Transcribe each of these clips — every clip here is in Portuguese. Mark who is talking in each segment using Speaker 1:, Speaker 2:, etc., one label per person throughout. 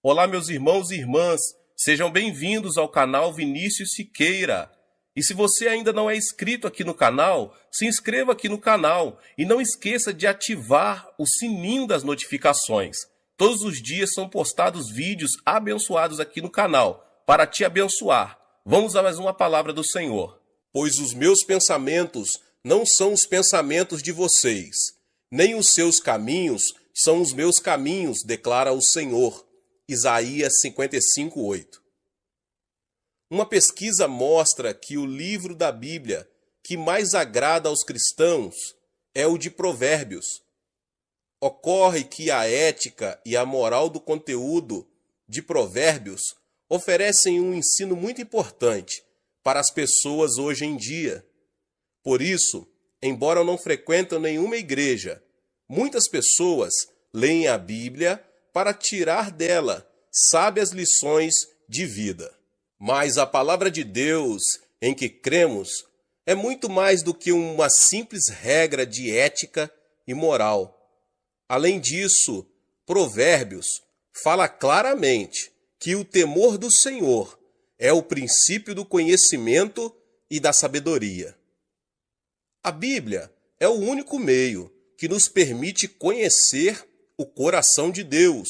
Speaker 1: Olá, meus irmãos e irmãs, sejam bem-vindos ao canal Vinícius Siqueira. E se você ainda não é inscrito aqui no canal, se inscreva aqui no canal e não esqueça de ativar o sininho das notificações. Todos os dias são postados vídeos abençoados aqui no canal, para te abençoar. Vamos a mais uma palavra do Senhor. Pois os meus pensamentos não são os pensamentos de vocês, nem os seus caminhos são os meus caminhos, declara o Senhor. Isaías 55:8. Uma pesquisa mostra que o livro da Bíblia que mais agrada aos cristãos é o de Provérbios. Ocorre que a ética e a moral do conteúdo de Provérbios oferecem um ensino muito importante para as pessoas hoje em dia. Por isso, embora eu não frequente nenhuma igreja, muitas pessoas leem a Bíblia para tirar dela sábias lições de vida. Mas a palavra de Deus em que cremos é muito mais do que uma simples regra de ética e moral. Além disso, Provérbios fala claramente que o temor do Senhor é o princípio do conhecimento e da sabedoria. A Bíblia é o único meio que nos permite conhecer o coração de Deus.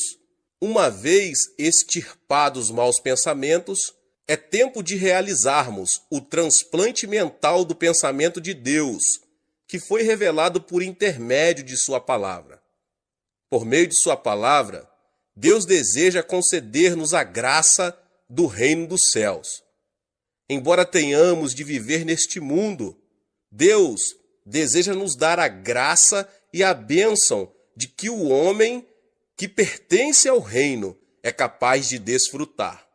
Speaker 1: Uma vez extirpados maus pensamentos, é tempo de realizarmos o transplante mental do pensamento de Deus, que foi revelado por intermédio de sua palavra. Por meio de sua palavra, Deus deseja conceder-nos a graça do reino dos céus. Embora tenhamos de viver neste mundo, Deus deseja nos dar a graça e a bênção de que o homem que pertence ao reino é capaz de desfrutar.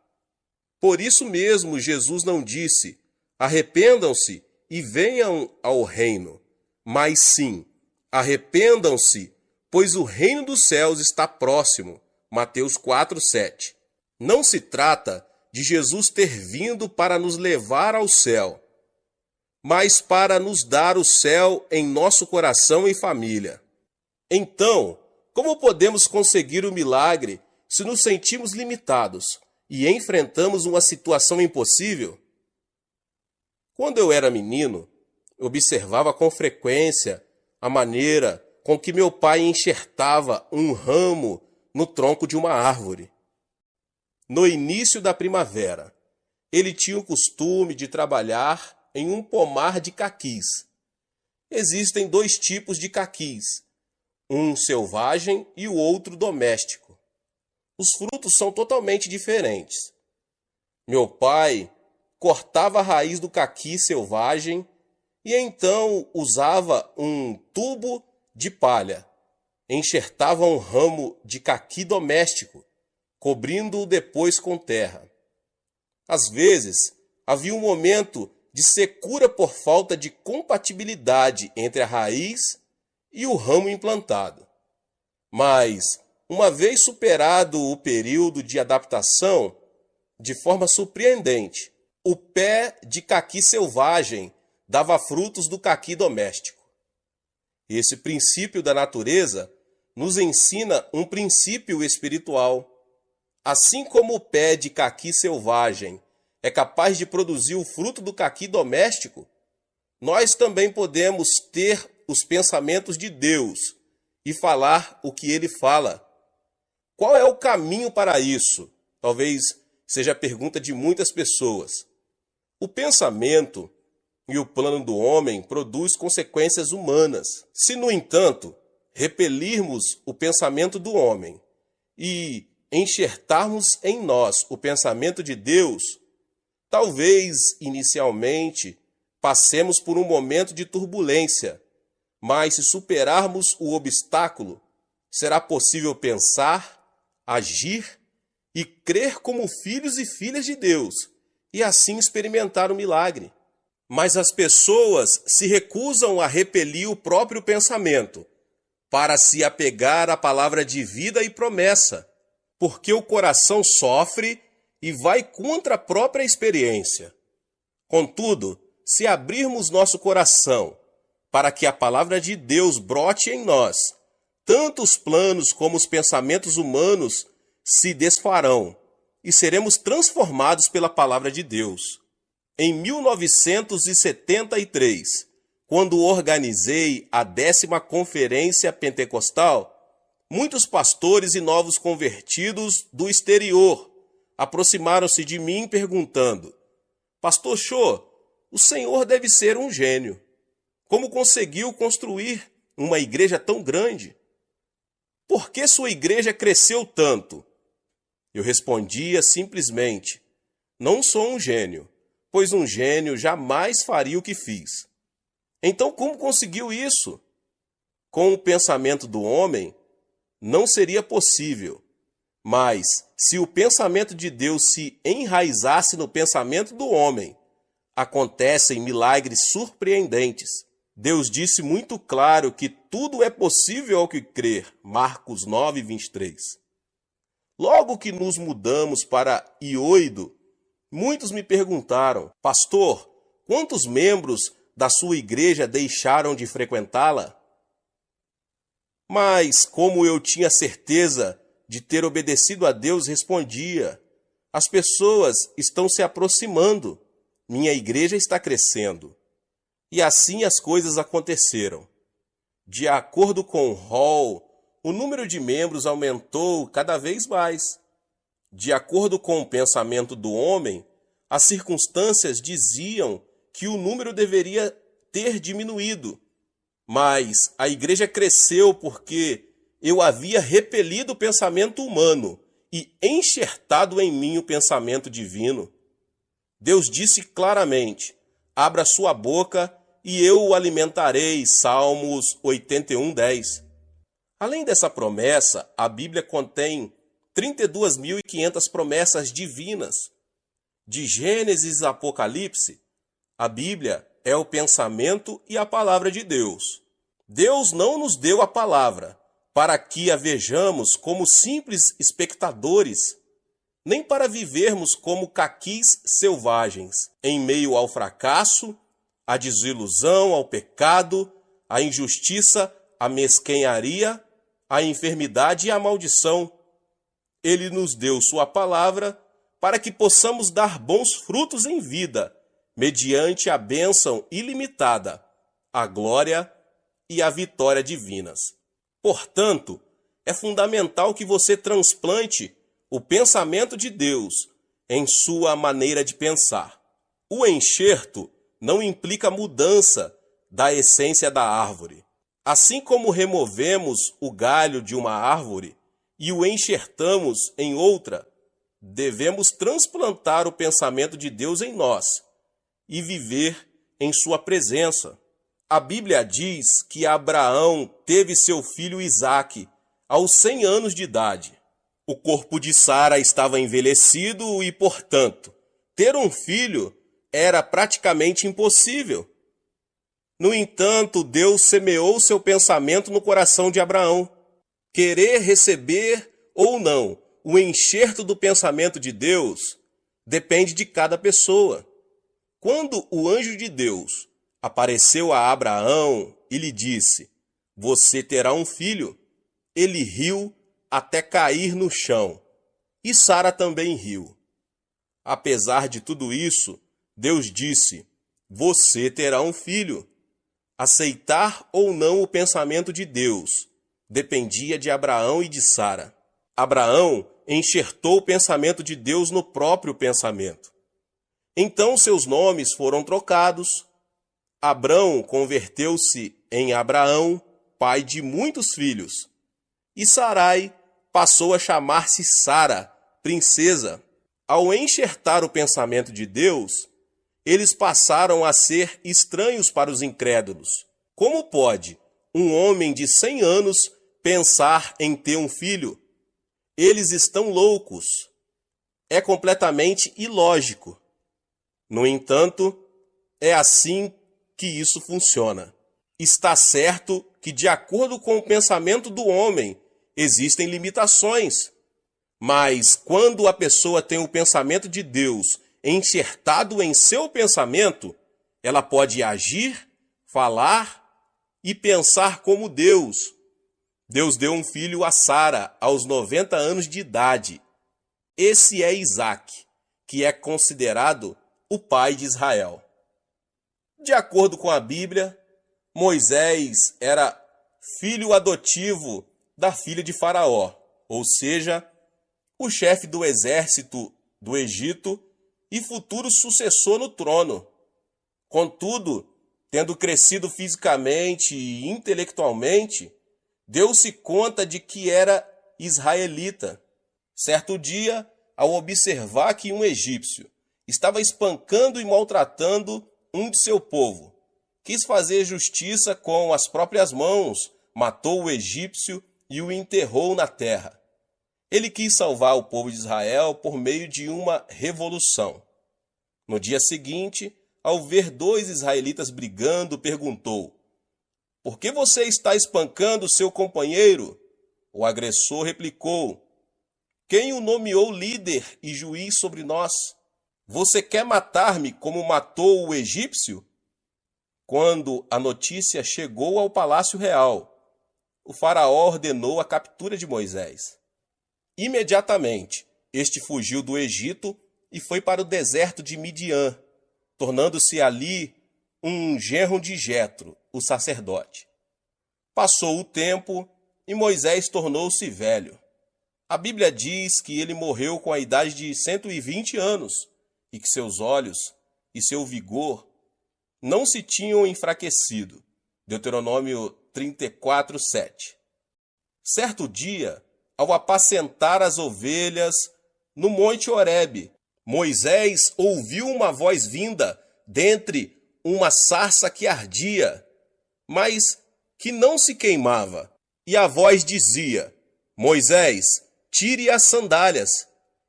Speaker 1: Por isso mesmo Jesus não disse: arrependam-se e venham ao reino, mas sim, arrependam-se, pois o reino dos céus está próximo. Mateus 4:7. Não se trata de Jesus ter vindo para nos levar ao céu, mas para nos dar o céu em nosso coração e família. Então, como podemos conseguir o milagre se nos sentimos limitados e enfrentamos uma situação impossível? Quando eu era menino, observava com frequência a maneira com que meu pai enxertava um ramo no tronco de uma árvore. No início da primavera, ele tinha o costume de trabalhar em um pomar de caquis. Existem dois tipos de caquis, um selvagem e o outro doméstico. Os frutos são totalmente diferentes. Meu pai cortava a raiz do caqui selvagem e então usava um tubo de palha. Enxertava um ramo de caqui doméstico, cobrindo-o depois com terra. Às vezes, havia um momento de secura por falta de compatibilidade entre a raiz e o ramo implantado. Mas, uma vez superado o período de adaptação, de forma surpreendente, o pé de caqui selvagem dava frutos do caqui doméstico. Esse princípio da natureza nos ensina um princípio espiritual. Assim como o pé de caqui selvagem é capaz de produzir o fruto do caqui doméstico, nós também podemos ter os pensamentos de Deus e falar o que ele fala. Qual é o caminho para isso? Talvez seja a pergunta de muitas pessoas. O pensamento e o plano do homem produz consequências humanas. Se, no entanto, repelirmos o pensamento do homem e enxertarmos em nós o pensamento de Deus, talvez, inicialmente, passemos por um momento de turbulência, mas se superarmos o obstáculo, será possível pensar, agir e crer como filhos e filhas de Deus, e assim experimentar o milagre. Mas as pessoas se recusam a repelir o próprio pensamento, para se apegar à palavra de vida e promessa, porque o coração sofre e vai contra a própria experiência. Contudo, se abrirmos nosso coração para que a palavra de Deus brote em nós, tanto os planos como os pensamentos humanos se desfarão e seremos transformados pela palavra de Deus. Em 1973, quando organizei a 10ª Conferência Pentecostal, muitos pastores e novos convertidos do exterior aproximaram-se de mim perguntando: Pastor Cho, o senhor deve ser um gênio. Como conseguiu construir uma igreja tão grande? Por que sua igreja cresceu tanto? Eu respondia simplesmente: não sou um gênio, pois um gênio jamais faria o que fiz. Então como conseguiu isso? Com o pensamento do homem, não seria possível. Mas, se o pensamento de Deus se enraizasse no pensamento do homem, acontecem milagres surpreendentes. Deus disse muito claro que tudo é possível ao que crer. Marcos 9, 23. Logo que nos mudamos para Ioido, muitos me perguntaram: Pastor, quantos membros da sua igreja deixaram de frequentá-la? Mas, como eu tinha certeza de ter obedecido a Deus, respondia: as pessoas estão se aproximando, minha igreja está crescendo. E assim as coisas aconteceram. De acordo com Hall, o número de membros aumentou cada vez mais. De acordo com o pensamento do homem, as circunstâncias diziam que o número deveria ter diminuído. Mas a igreja cresceu porque eu havia repelido o pensamento humano e enxertado em mim o pensamento divino. Deus disse claramente: abra sua boca e eu o alimentarei. Salmos 81, 10. Além dessa promessa, a Bíblia contém 32.500 promessas divinas. De Gênesis a Apocalipse, a Bíblia é o pensamento e a palavra de Deus. Deus não nos deu a palavra para que a vejamos como simples espectadores, nem para vivermos como caquis selvagens, em meio ao fracasso, à desilusão, ao pecado, à injustiça, à mesquenharia, à enfermidade e à maldição. Ele nos deu sua palavra para que possamos dar bons frutos em vida, mediante a bênção ilimitada, a glória e a vitória divinas. Portanto, é fundamental que você transplante o pensamento de Deus em sua maneira de pensar. O enxerto não implica mudança da essência da árvore. Assim como removemos o galho de uma árvore e o enxertamos em outra, devemos transplantar o pensamento de Deus em nós e viver em sua presença. A Bíblia diz que Abraão teve seu filho Isaque aos 100 anos de idade. O corpo de Sara estava envelhecido e, portanto, ter um filho era praticamente impossível. No entanto, Deus semeou seu pensamento no coração de Abraão. Querer receber ou não o enxerto do pensamento de Deus depende de cada pessoa. Quando o anjo de Deus apareceu a Abraão e lhe disse: você terá um filho, ele riu até cair no chão, e Sara também riu. Apesar de tudo isso, Deus disse: você terá um filho. Aceitar ou não o pensamento de Deus dependia de Abraão e de Sara. Abraão enxertou o pensamento de Deus no próprio pensamento. Então seus nomes foram trocados. Abrão converteu-se em Abraão, pai de muitos filhos. E Sarai passou a chamar-se Sara, princesa. Ao enxertar o pensamento de Deus, eles passaram a ser estranhos para os incrédulos. Como pode um homem de 100 anos pensar em ter um filho? Eles estão loucos. É completamente ilógico. No entanto, é assim que isso funciona. Está certo que, de acordo com o pensamento do homem, existem limitações. Mas quando a pessoa tem o pensamento de Deus enxertado em seu pensamento, ela pode agir, falar e pensar como Deus. Deus deu um filho a Sara aos 90 anos de idade. Esse é Isaque, que é considerado o pai de Israel. De acordo com a Bíblia, Moisés era filho adotivo da filha de Faraó, ou seja, o chefe do exército do Egito e futuro sucessor no trono. Contudo, tendo crescido fisicamente e intelectualmente, deu-se conta de que era israelita. Certo dia, ao observar que um egípcio estava espancando e maltratando um de seu povo, quis fazer justiça com as próprias mãos, matou o egípcio e o enterrou na terra. Ele quis salvar o povo de Israel por meio de uma revolução. No dia seguinte, ao ver dois israelitas brigando, perguntou: "Por que você está espancando seu companheiro?" O agressor replicou: "Quem o nomeou líder e juiz sobre nós? Você quer matar-me como matou o egípcio?" Quando a notícia chegou ao palácio real, o faraó ordenou a captura de Moisés. Imediatamente, este fugiu do Egito e foi para o deserto de Midian, tornando-se ali um genro de Jetro, o sacerdote. Passou o tempo e Moisés tornou-se velho. A Bíblia diz que ele morreu com a idade de 120 anos e que seus olhos e seu vigor não se tinham enfraquecido. Deuteronômio 34:7. Certo dia, ao apacentar as ovelhas no monte Horebe, Moisés ouviu uma voz vinda dentre uma sarça que ardia, mas que não se queimava. E a voz dizia: "Moisés, tire as sandálias."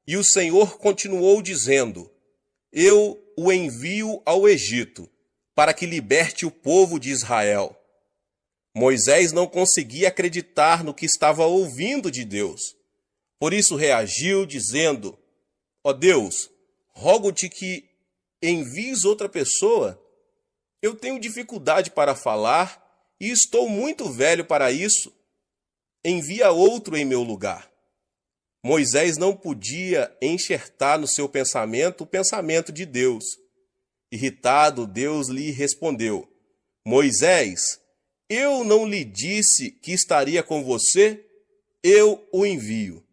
Speaker 1: E o Senhor continuou dizendo: "Eu o envio ao Egito, para que liberte o povo de Israel." Moisés não conseguia acreditar no que estava ouvindo de Deus. Por isso reagiu dizendo: "Ó Deus, rogo-te que envies outra pessoa. Eu tenho dificuldade para falar e estou muito velho para isso. Envia outro em meu lugar." Moisés não podia enxertar no seu pensamento o pensamento de Deus. Irritado, Deus lhe respondeu: "Moisés, eu não lhe disse que estaria com você? Eu o envio."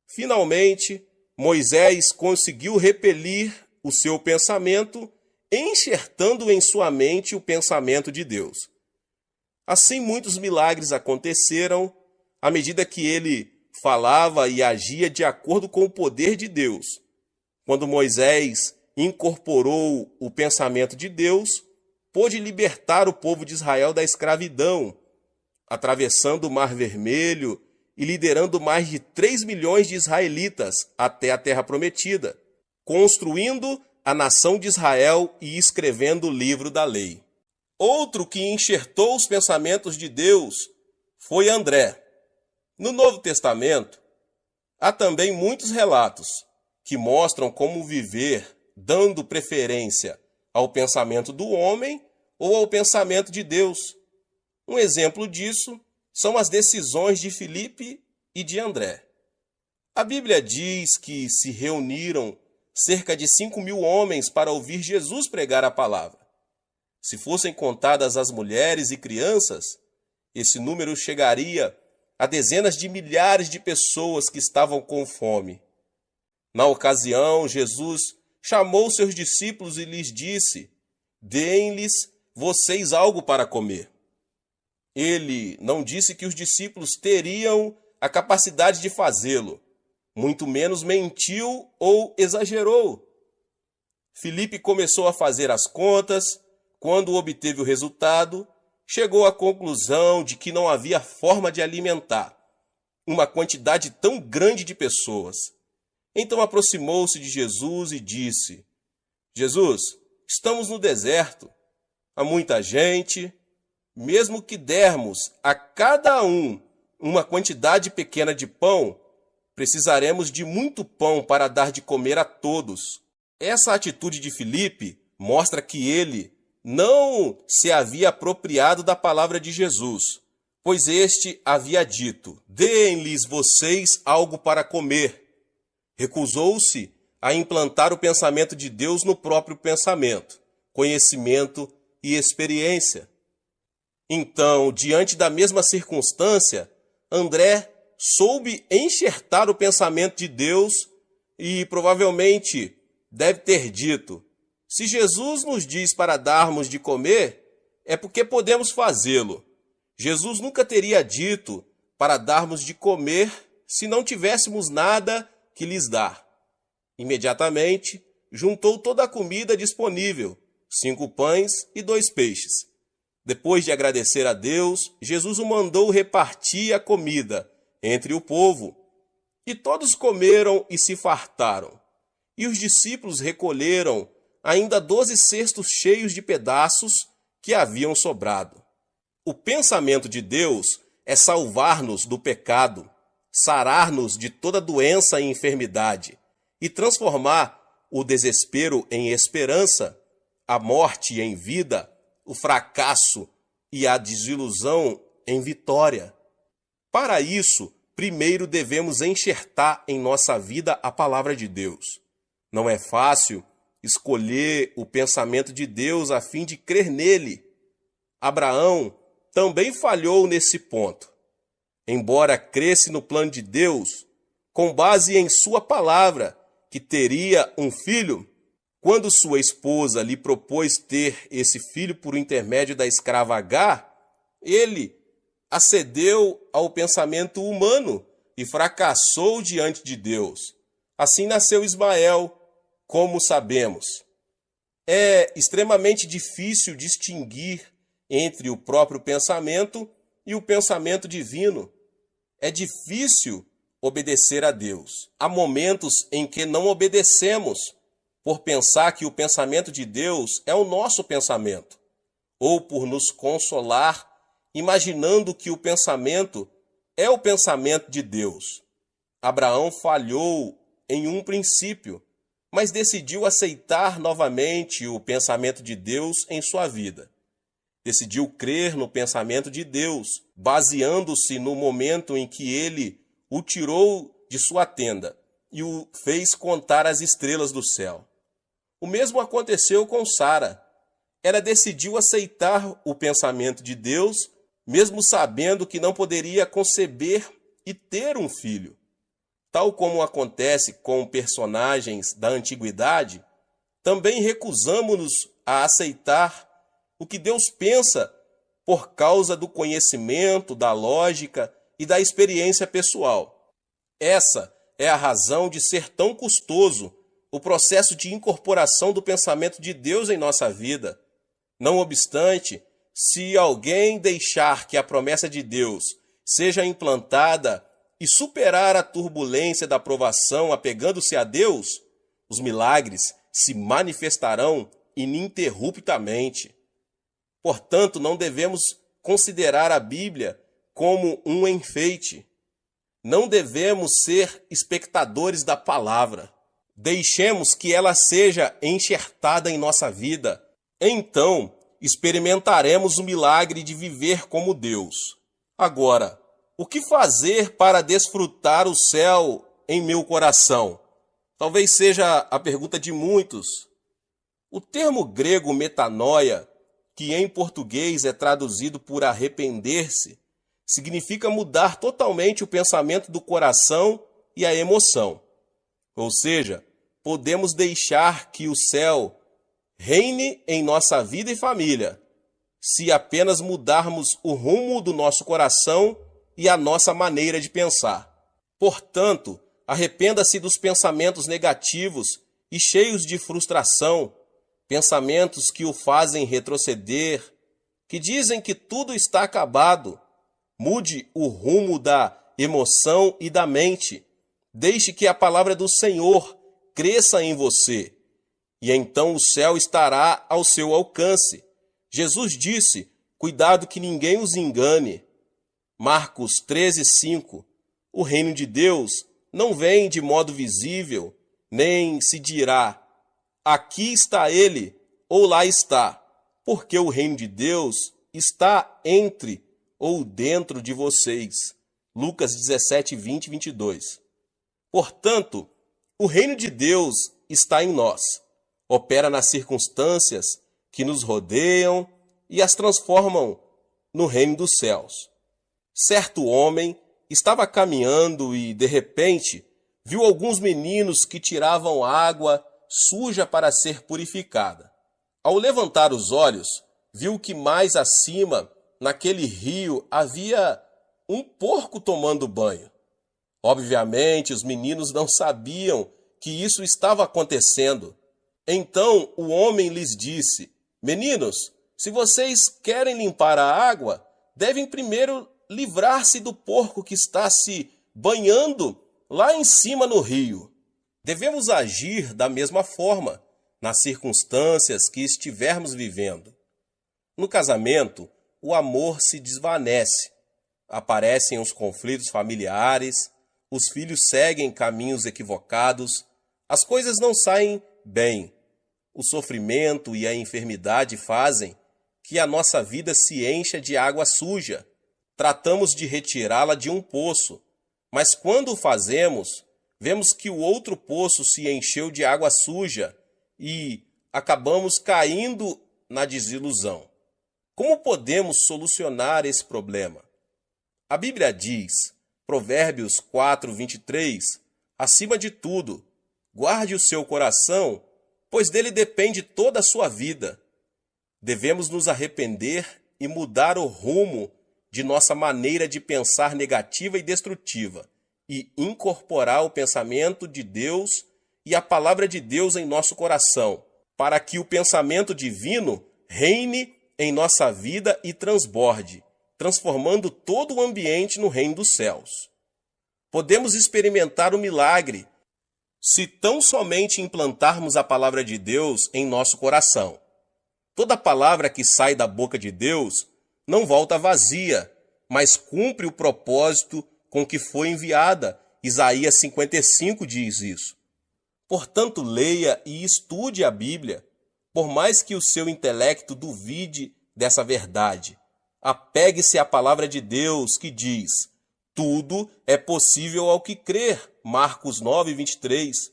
Speaker 1: Finalmente, Moisés conseguiu repelir o seu pensamento, enxertando em sua mente o pensamento de Deus. Assim, muitos milagres aconteceram à medida que ele falava e agia de acordo com o poder de Deus. Quando Moisés incorporou o pensamento de Deus, pôde libertar o povo de Israel da escravidão, atravessando o Mar Vermelho e liderando mais de 3 milhões de israelitas até a Terra Prometida, construindo a nação de Israel e escrevendo o livro da lei. Outro que enxertou os pensamentos de Deus foi André. No Novo Testamento, há também muitos relatos que mostram como viver dando preferência ao pensamento do homem ou ao pensamento de Deus. Um exemplo disso são as decisões de Filipe e de André. A Bíblia diz que se reuniram cerca de 5.000 homens para ouvir Jesus pregar a palavra. Se fossem contadas as mulheres e crianças, esse número chegaria a dezenas de milhares de pessoas que estavam com fome. Na ocasião, Jesus chamou seus discípulos e lhes disse: "Deem-lhes vocês algo para comer." Ele não disse que os discípulos teriam a capacidade de fazê-lo, muito menos mentiu ou exagerou. Filipe começou a fazer as contas. Quando obteve o resultado, chegou à conclusão de que não havia forma de alimentar uma quantidade tão grande de pessoas. Então aproximou-se de Jesus e disse: "Jesus, estamos no deserto, há muita gente. Mesmo que dermos a cada um uma quantidade pequena de pão, precisaremos de muito pão para dar de comer a todos." Essa atitude de Filipe mostra que ele não se havia apropriado da palavra de Jesus, Pois este havia dito: deem-lhes vocês algo para comer. Recusou-se a implantar o pensamento de Deus no próprio pensamento, conhecimento e experiência. Então, diante da mesma circunstância, André soube enxertar o pensamento de Deus e provavelmente deve ter dito: se Jesus nos diz para darmos de comer, é porque podemos fazê-lo. Jesus nunca teria dito para darmos de comer se não tivéssemos nada que lhes dar. Imediatamente, juntou toda a comida disponível, 5 pães e 2 peixes. Depois de agradecer a Deus, Jesus o mandou repartir a comida entre o povo. E todos comeram e se fartaram. E os discípulos recolheram ainda 12 cestos cheios de pedaços que haviam sobrado. O pensamento de Deus é salvar-nos do pecado, sarar-nos de toda doença e enfermidade e transformar o desespero em esperança, a morte em vida, o fracasso e a desilusão em vitória. Para isso, primeiro devemos enxertar em nossa vida a palavra de Deus. Não é fácil escolher o pensamento de Deus a fim de crer nele. Abraão também falhou nesse ponto. Embora cresce no plano de Deus, com base em sua palavra, que teria um filho, quando sua esposa lhe propôs ter esse filho por intermédio da escrava Agar, ele acedeu ao pensamento humano e fracassou diante de Deus. Assim nasceu Ismael, como sabemos. É extremamente difícil distinguir entre o próprio pensamento e o pensamento divino. É difícil obedecer a Deus. Há momentos em que não obedecemos por pensar que o pensamento de Deus é o nosso pensamento, ou por nos consolar imaginando que o pensamento é o pensamento de Deus. Abraão falhou em um princípio, mas decidiu aceitar novamente o pensamento de Deus em sua vida. Decidiu crer no pensamento de Deus, baseando-se no momento em que ele o tirou de sua tenda e o fez contar as estrelas do céu. O mesmo aconteceu com Sara. Ela decidiu aceitar o pensamento de Deus, mesmo sabendo que não poderia conceber e ter um filho. Tal como acontece com personagens da antiguidade, também recusamos-nos a aceitar o que Deus pensa por causa do conhecimento, da lógica e da experiência pessoal. Essa é a razão de ser tão custoso o processo de incorporação do pensamento de Deus em nossa vida. Não obstante, se alguém deixar que a promessa de Deus seja implantada e superar a turbulência da provação apegando-se a Deus, os milagres se manifestarão ininterruptamente. Portanto, não devemos considerar a Bíblia como um enfeite. Não devemos ser espectadores da palavra. Deixemos que ela seja enxertada em nossa vida. Então, experimentaremos o milagre de viver como Deus. Agora, o que fazer para desfrutar o céu em meu coração? Talvez seja a pergunta de muitos. O termo grego metanoia, que em português é traduzido por arrepender-se, significa mudar totalmente o pensamento do coração e a emoção. Ou seja, podemos deixar que o céu reine em nossa vida e família, se apenas mudarmos o rumo do nosso coração e a nossa maneira de pensar. Portanto, arrependa-se dos pensamentos negativos e cheios de frustração, pensamentos que o fazem retroceder, que dizem que tudo está acabado. Mude o rumo da emoção e da mente. Deixe que a palavra do Senhor cresça em você, e então o céu estará ao seu alcance. Jesus disse: cuidado que ninguém os engane. Marcos 13:5. O reino de Deus não vem de modo visível, nem se dirá: aqui está ele, ou lá está, porque o reino de Deus está entre ou dentro de vocês. Lucas 17, 20 e 22. Portanto, o reino de Deus está em nós. Opera nas circunstâncias que nos rodeiam e as transformam no reino dos céus. Certo homem estava caminhando e, de repente, viu alguns meninos que tiravam água suja para ser purificada. Ao levantar os olhos, viu que mais acima, naquele rio, havia um porco tomando banho. Obviamente, os meninos não sabiam que isso estava acontecendo. Então o homem lhes disse: Meninos, se vocês querem limpar a água, devem primeiro livrar-se do porco que está se banhando lá em cima no rio. Devemos agir da mesma forma nas circunstâncias que estivermos vivendo. No casamento, o amor se desvanece, aparecem os conflitos familiares, os filhos seguem caminhos equivocados, as coisas não saem bem. O sofrimento e a enfermidade fazem que a nossa vida se encha de água suja. Tratamos de retirá-la de um poço, mas quando o fazemos, vemos que o outro poço se encheu de água suja e acabamos caindo na desilusão. Como podemos solucionar esse problema? A Bíblia diz, Provérbios 4, 23, acima de tudo, guarde o seu coração, pois dele depende toda a sua vida. Devemos nos arrepender e mudar o rumo de nossa maneira de pensar negativa e destrutiva e incorporar o pensamento de Deus e a palavra de Deus em nosso coração, para que o pensamento divino reine em nossa vida e transborde, transformando todo o ambiente no reino dos céus. Podemos experimentar o milagre se tão somente implantarmos a palavra de Deus em nosso coração. Toda palavra que sai da boca de Deus não volta vazia, mas cumpre o propósito com que foi enviada. Isaías 55 diz isso. Portanto, leia e estude a Bíblia, por mais que o seu intelecto duvide dessa verdade. Apegue-se à palavra de Deus que diz: tudo é possível ao que crer. Marcos 9, 23.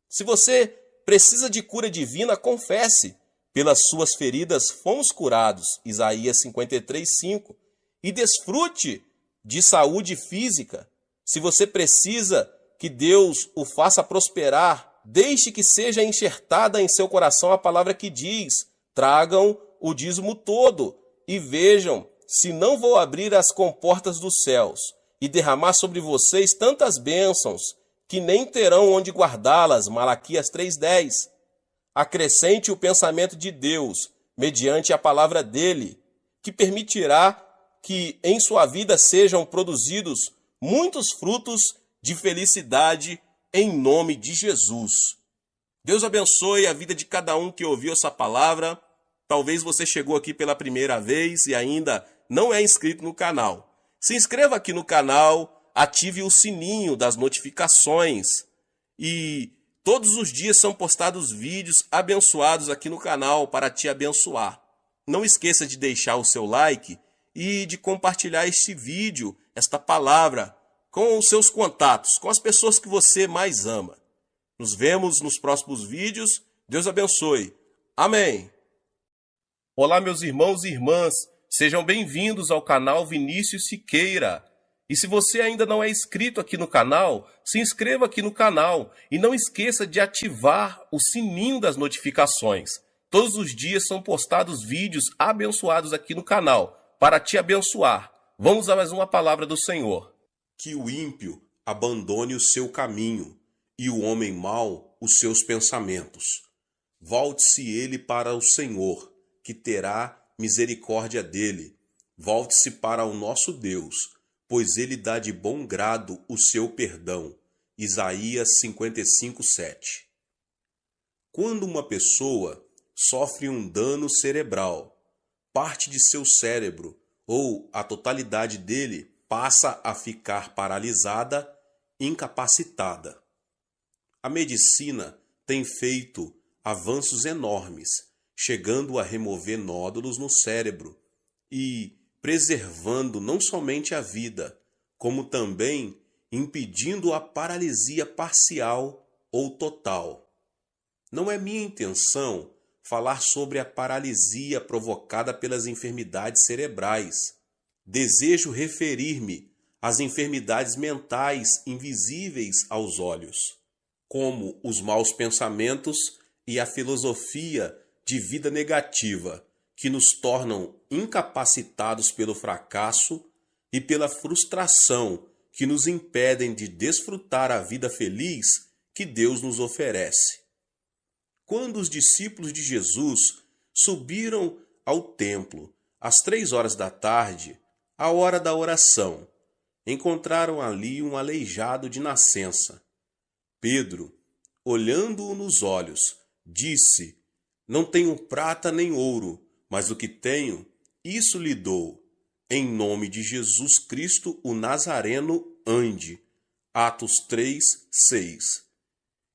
Speaker 1: Se você precisa de cura divina, confesse. Pelas suas feridas fomos curados. Isaías 53, 5. E desfrute de saúde física. Se você precisa que Deus o faça prosperar, deixe que seja enxertada em seu coração a palavra que diz: tragam o dízimo todo e vejam se não vou abrir as comportas dos céus e derramar sobre vocês tantas bênçãos que nem terão onde guardá-las. Malaquias 3:10. Acrescente o pensamento de Deus mediante a palavra dele, que permitirá que em sua vida sejam produzidos muitos frutos de felicidade em nome de Jesus. Deus abençoe a vida de cada um que ouviu essa palavra. Talvez você chegou aqui pela primeira vez e ainda não é inscrito no canal. Se inscreva aqui no canal, ative o sininho das notificações e todos os dias são postados vídeos abençoados aqui no canal para te abençoar. Não esqueça de deixar o seu like e de compartilhar este vídeo, esta palavra, com os seus contatos, com as pessoas que você mais ama. Nos vemos nos próximos vídeos. Deus abençoe. Amém. Olá, meus irmãos e irmãs. Sejam bem-vindos ao canal Vinícius Siqueira. E se você ainda não é inscrito aqui no canal, se inscreva aqui no canal e não esqueça de ativar o sininho das notificações. Todos os dias são postados vídeos abençoados aqui no canal para te abençoar. Vamos a mais uma palavra do Senhor. Que o ímpio abandone o seu caminho e o homem mau os seus pensamentos. Volte-se ele para o Senhor, que terá misericórdia dele. Volte-se para o nosso Deus, pois ele dá de bom grado o seu perdão. Isaías 55, 7. Quando uma pessoa sofre um dano cerebral, parte de seu cérebro ou a totalidade dele passa a ficar paralisada, incapacitada. A medicina tem feito avanços enormes, chegando a remover nódulos no cérebro e preservando não somente a vida, como também impedindo a paralisia parcial ou total. Não é minha intenção falar sobre a paralisia provocada pelas enfermidades cerebrais. Desejo referir-me às enfermidades mentais invisíveis aos olhos, como os maus pensamentos e a filosofia de vida negativa, que nos tornam incapacitados pelo fracasso e pela frustração, que nos impedem de desfrutar a vida feliz que Deus nos oferece. Quando os discípulos de Jesus subiram ao templo às 3 horas da tarde, a hora da oração, encontraram ali um aleijado de nascença. Pedro, olhando-o nos olhos, disse: "Não tenho prata nem ouro, mas o que tenho, isso lhe dou. Em nome de Jesus Cristo, o Nazareno, ande." Atos 3:6.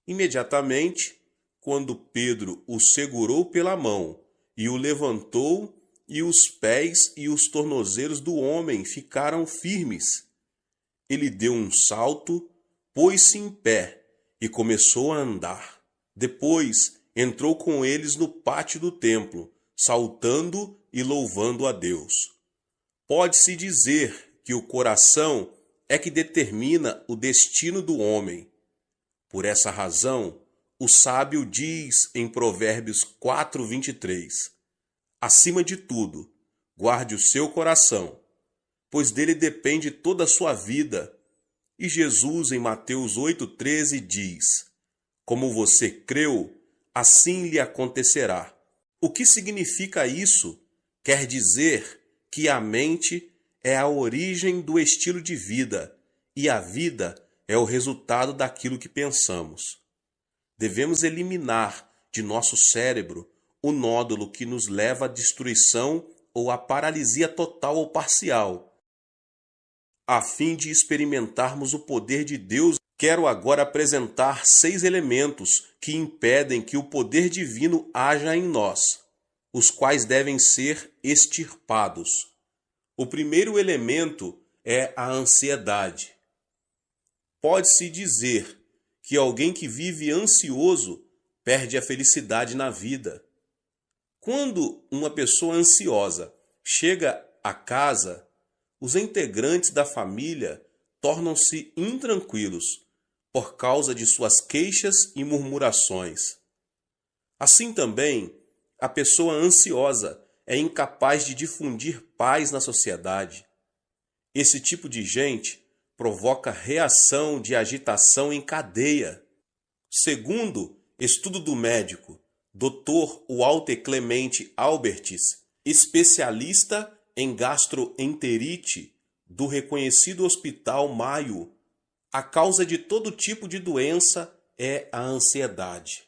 Speaker 1: Imediatamente, quando Pedro o segurou pela mão e o levantou, e os pés e os tornozelos do homem ficaram firmes, ele deu um salto, pôs-se em pé e começou a andar. Depois entrou com eles no pátio do templo, saltando e louvando a Deus. Pode-se dizer que o coração é que determina o destino do homem. Por essa razão, o sábio diz em Provérbios 4:23, "Acima de tudo, guarde o seu coração, pois dele depende toda a sua vida." E Jesus, em Mateus 8:13, diz: "Como você creu, assim lhe acontecerá." O que significa isso? Quer dizer que a mente é a origem do estilo de vida e a vida é o resultado daquilo que pensamos. Devemos eliminar de nosso cérebro o nódulo que nos leva à destruição ou à paralisia total ou parcial. A fim de experimentarmos o poder de Deus, quero agora apresentar 6 elementos que impedem que o poder divino haja em nós, os quais devem ser extirpados. O primeiro elemento é a ansiedade. Pode-se dizer que alguém que vive ansioso perde a felicidade na vida. Quando uma pessoa ansiosa chega a casa, os integrantes da família tornam-se intranquilos por causa de suas queixas e murmurações. Assim também, a pessoa ansiosa é incapaz de difundir paz na sociedade. Esse tipo de gente provoca reação de agitação em cadeia. Segundo estudo do médico Dr. Walter Clemente Albertis, especialista em gastroenterite do reconhecido Hospital Mayo, a causa de todo tipo de doença é a ansiedade.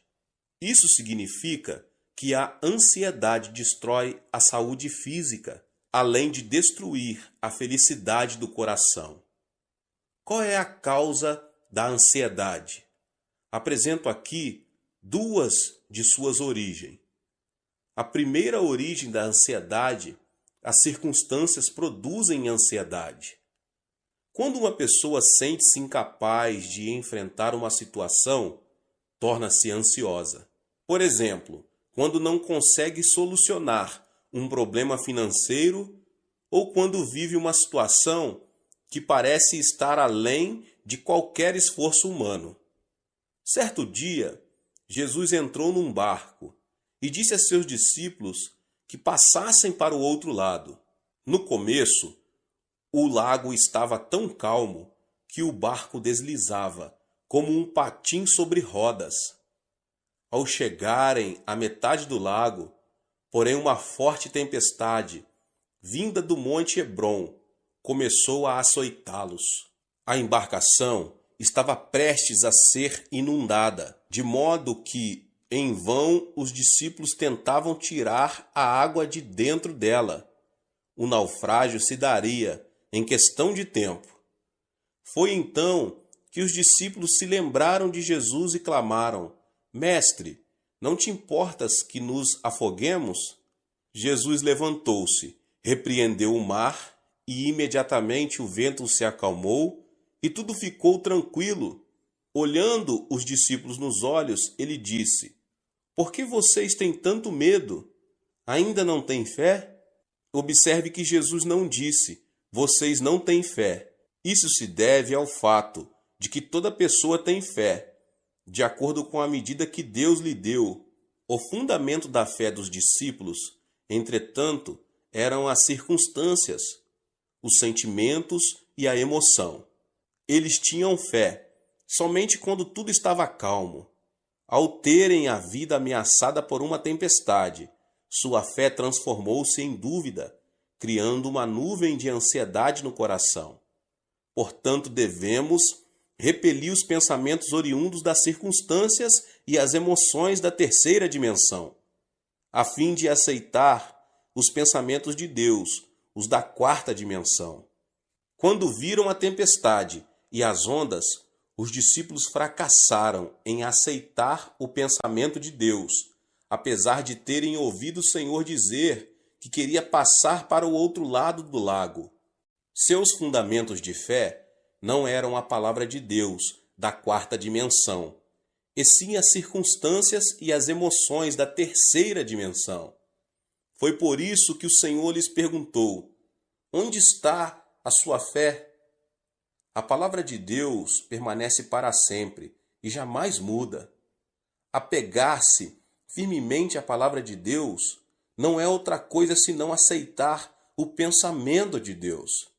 Speaker 1: Isso significa que a ansiedade destrói a saúde física, além de destruir a felicidade do coração. Qual é a causa da ansiedade? Apresento aqui 2 de suas origens. A primeira origem da ansiedade: as circunstâncias produzem ansiedade. Quando uma pessoa sente-se incapaz de enfrentar uma situação, torna-se ansiosa. Por exemplo, quando não consegue solucionar um problema financeiro ou quando vive uma situação que parece estar além de qualquer esforço humano. Certo dia, Jesus entrou num barco e disse a seus discípulos que passassem para o outro lado. No começo, o lago estava tão calmo que o barco deslizava, como um patim sobre rodas. Ao chegarem à metade do lago, porém uma forte tempestade, vinda do Monte Hebron, começou a açoitá-los. A embarcação estava prestes a ser inundada, de modo que, em vão, os discípulos tentavam tirar a água de dentro dela. O naufrágio se daria em questão de tempo. Foi então que os discípulos se lembraram de Jesus e clamaram: "Mestre, não te importas que nos afoguemos?" Jesus levantou-se, repreendeu o mar, e imediatamente o vento se acalmou, e tudo ficou tranquilo. Olhando os discípulos nos olhos, ele disse: Por que vocês têm tanto medo? Ainda não têm fé? Observe que Jesus não disse: Vocês não têm fé. Isso se deve ao fato de que toda pessoa tem fé, de acordo com a medida que Deus lhe deu. O fundamento da fé dos discípulos, entretanto, eram as circunstâncias, os sentimentos e a emoção. Eles tinham fé somente quando tudo estava calmo. Ao terem a vida ameaçada por uma tempestade, sua fé transformou-se em dúvida, criando uma nuvem de ansiedade no coração. Portanto, devemos repelir os pensamentos oriundos das circunstâncias e as emoções da terceira dimensão, a fim de aceitar os pensamentos de Deus, os da quarta dimensão. Quando viram a tempestade e as ondas, os discípulos fracassaram em aceitar o pensamento de Deus, apesar de terem ouvido o Senhor dizer que queria passar para o outro lado do lago. Seus fundamentos de fé não eram a palavra de Deus da quarta dimensão, e sim as circunstâncias e as emoções da terceira dimensão. Foi por isso que o Senhor lhes perguntou: Onde está a sua fé? A palavra de Deus permanece para sempre e jamais muda. Apegar-se firmemente à palavra de Deus não é outra coisa senão aceitar o pensamento de Deus.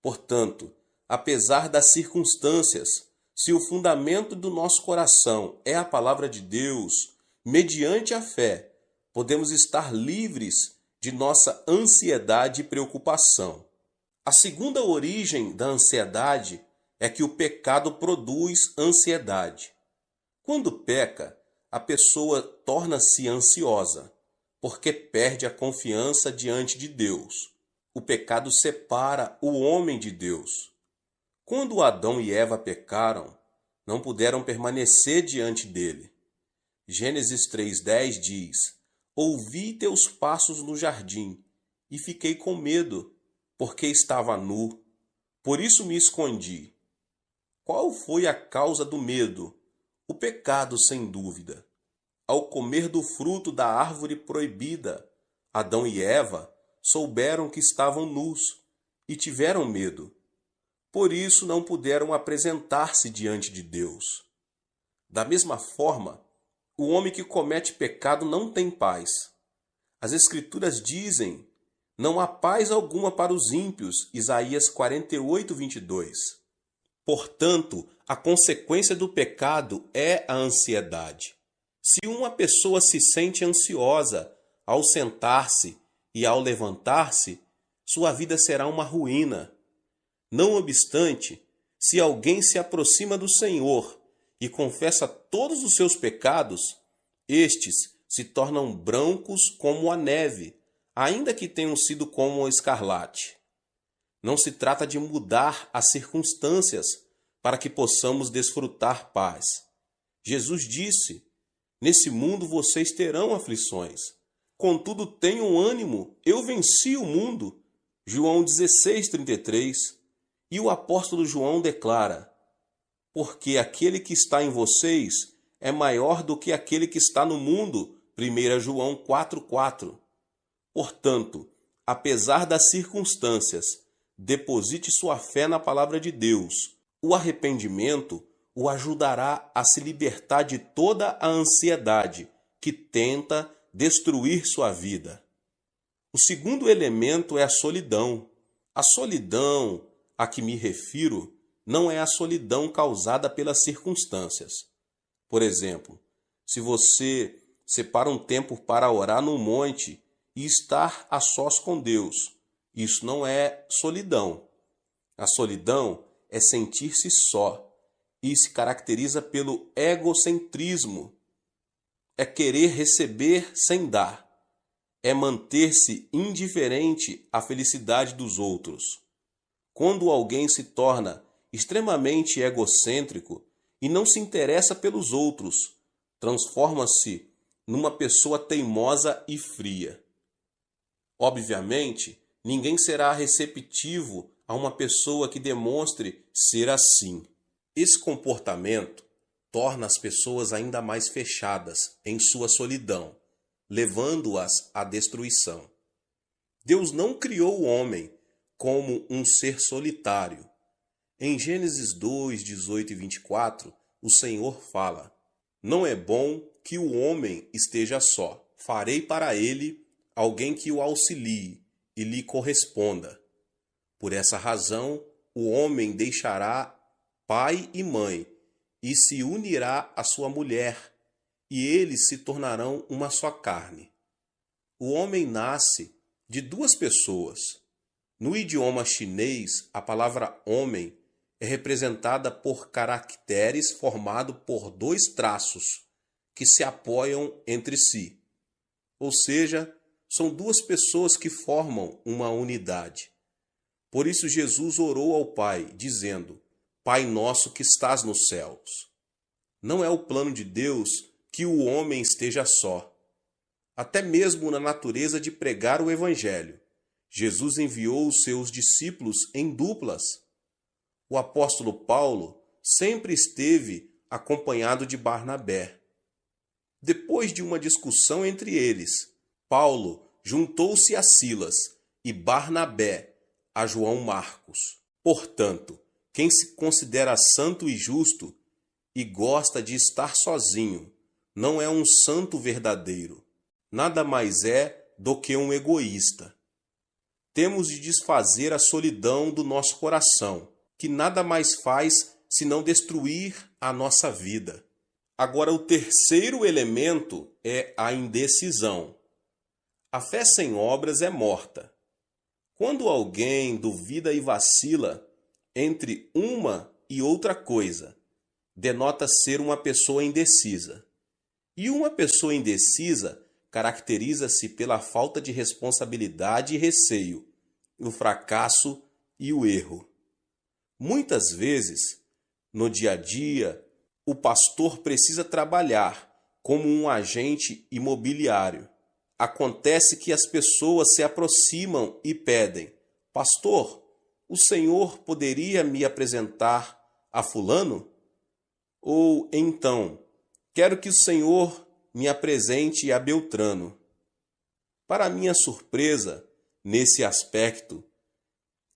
Speaker 1: Portanto, apesar das circunstâncias, se o fundamento do nosso coração é a palavra de Deus, mediante a fé, podemos estar livres de nossa ansiedade e preocupação. A segunda origem da ansiedade é que o pecado produz ansiedade. Quando peca, a pessoa torna-se ansiosa, porque perde a confiança diante de Deus. O pecado separa o homem de Deus. Quando Adão e Eva pecaram, não puderam permanecer diante dele. Gênesis 3:10 diz: Ouvi teus passos no jardim, e fiquei com medo, porque estava nu. Por isso me escondi. Qual foi a causa do medo? O pecado, sem dúvida. Ao comer do fruto da árvore proibida, Adão e Eva souberam que estavam nus e tiveram medo. Por isso não puderam apresentar-se diante de Deus. Da mesma forma, o homem que comete pecado não tem paz. As Escrituras dizem: Não há paz alguma para os ímpios. Isaías 48:22. Portanto, a consequência do pecado é a ansiedade. Se uma pessoa se sente ansiosa ao sentar-se e ao levantar-se, sua vida será uma ruína. Não obstante, se alguém se aproxima do Senhor e confessa todos os seus pecados, estes se tornam brancos como a neve, ainda que tenham sido como o escarlate. Não se trata de mudar as circunstâncias para que possamos desfrutar paz. Jesus disse: Nesse mundo vocês terão aflições. Contudo, tenham ânimo, eu venci o mundo. João 16:33. E o apóstolo João declara: Porque aquele que está em vocês é maior do que aquele que está no mundo. 1 João 4:4. Portanto, apesar das circunstâncias, deposite sua fé na palavra de Deus. O arrependimento o ajudará a se libertar de toda a ansiedade que tenta destruir sua vida. O segundo elemento é a solidão. A solidão a que me refiro não é a solidão causada pelas circunstâncias. Por exemplo, se você separa um tempo para orar no monte e estar a sós com Deus, isso não é solidão. A solidão é sentir-se só e se caracteriza pelo egocentrismo. É querer receber sem dar. É manter-se indiferente à felicidade dos outros. Quando alguém se torna extremamente egocêntrico e não se interessa pelos outros, transforma-se numa pessoa teimosa e fria. Obviamente Ninguém será receptivo a uma pessoa que demonstre ser assim. Esse comportamento torna as pessoas ainda mais fechadas em sua solidão, levando-as à destruição. Deus não criou o homem como um ser solitário. Em Gênesis 2, 18 e 24, o Senhor fala: Não é bom que o homem esteja só. Farei para ele alguém que o auxilie e lhe corresponda. Por essa razão, o homem deixará pai e mãe e se unirá à sua mulher, e eles se tornarão uma só carne. O homem nasce de duas pessoas. No idioma chinês, a palavra homem é representada por caracteres formados por dois traços que se apoiam entre si. Ou seja, são duas pessoas que formam uma unidade. Por isso Jesus orou ao Pai, dizendo: Pai nosso que estás nos céus. Não é o plano de Deus que o homem esteja só. Até mesmo na natureza de pregar o Evangelho, Jesus enviou os seus discípulos em duplas. O apóstolo Paulo sempre esteve acompanhado de Barnabé. Depois de uma discussão entre eles, Paulo juntou-se a Silas e Barnabé a João Marcos. Portanto, quem se considera santo e justo e gosta de estar sozinho não é um santo verdadeiro. Nada mais é do que um egoísta. Temos de desfazer a solidão do nosso coração, que nada mais faz senão destruir a nossa vida. Agora, o terceiro elemento é a indecisão. A fé sem obras é morta. Quando alguém duvida e vacila entre uma e outra coisa, denota ser uma pessoa indecisa. E uma pessoa indecisa caracteriza-se pela falta de responsabilidade e receio, o fracasso e o erro. Muitas vezes, no dia a dia, o pastor precisa trabalhar como um agente imobiliário. Acontece que as pessoas se aproximam e pedem: Pastor, o senhor poderia me apresentar a fulano? Ou então, quero que o senhor me apresente a Beltrano. Para minha surpresa, nesse aspecto,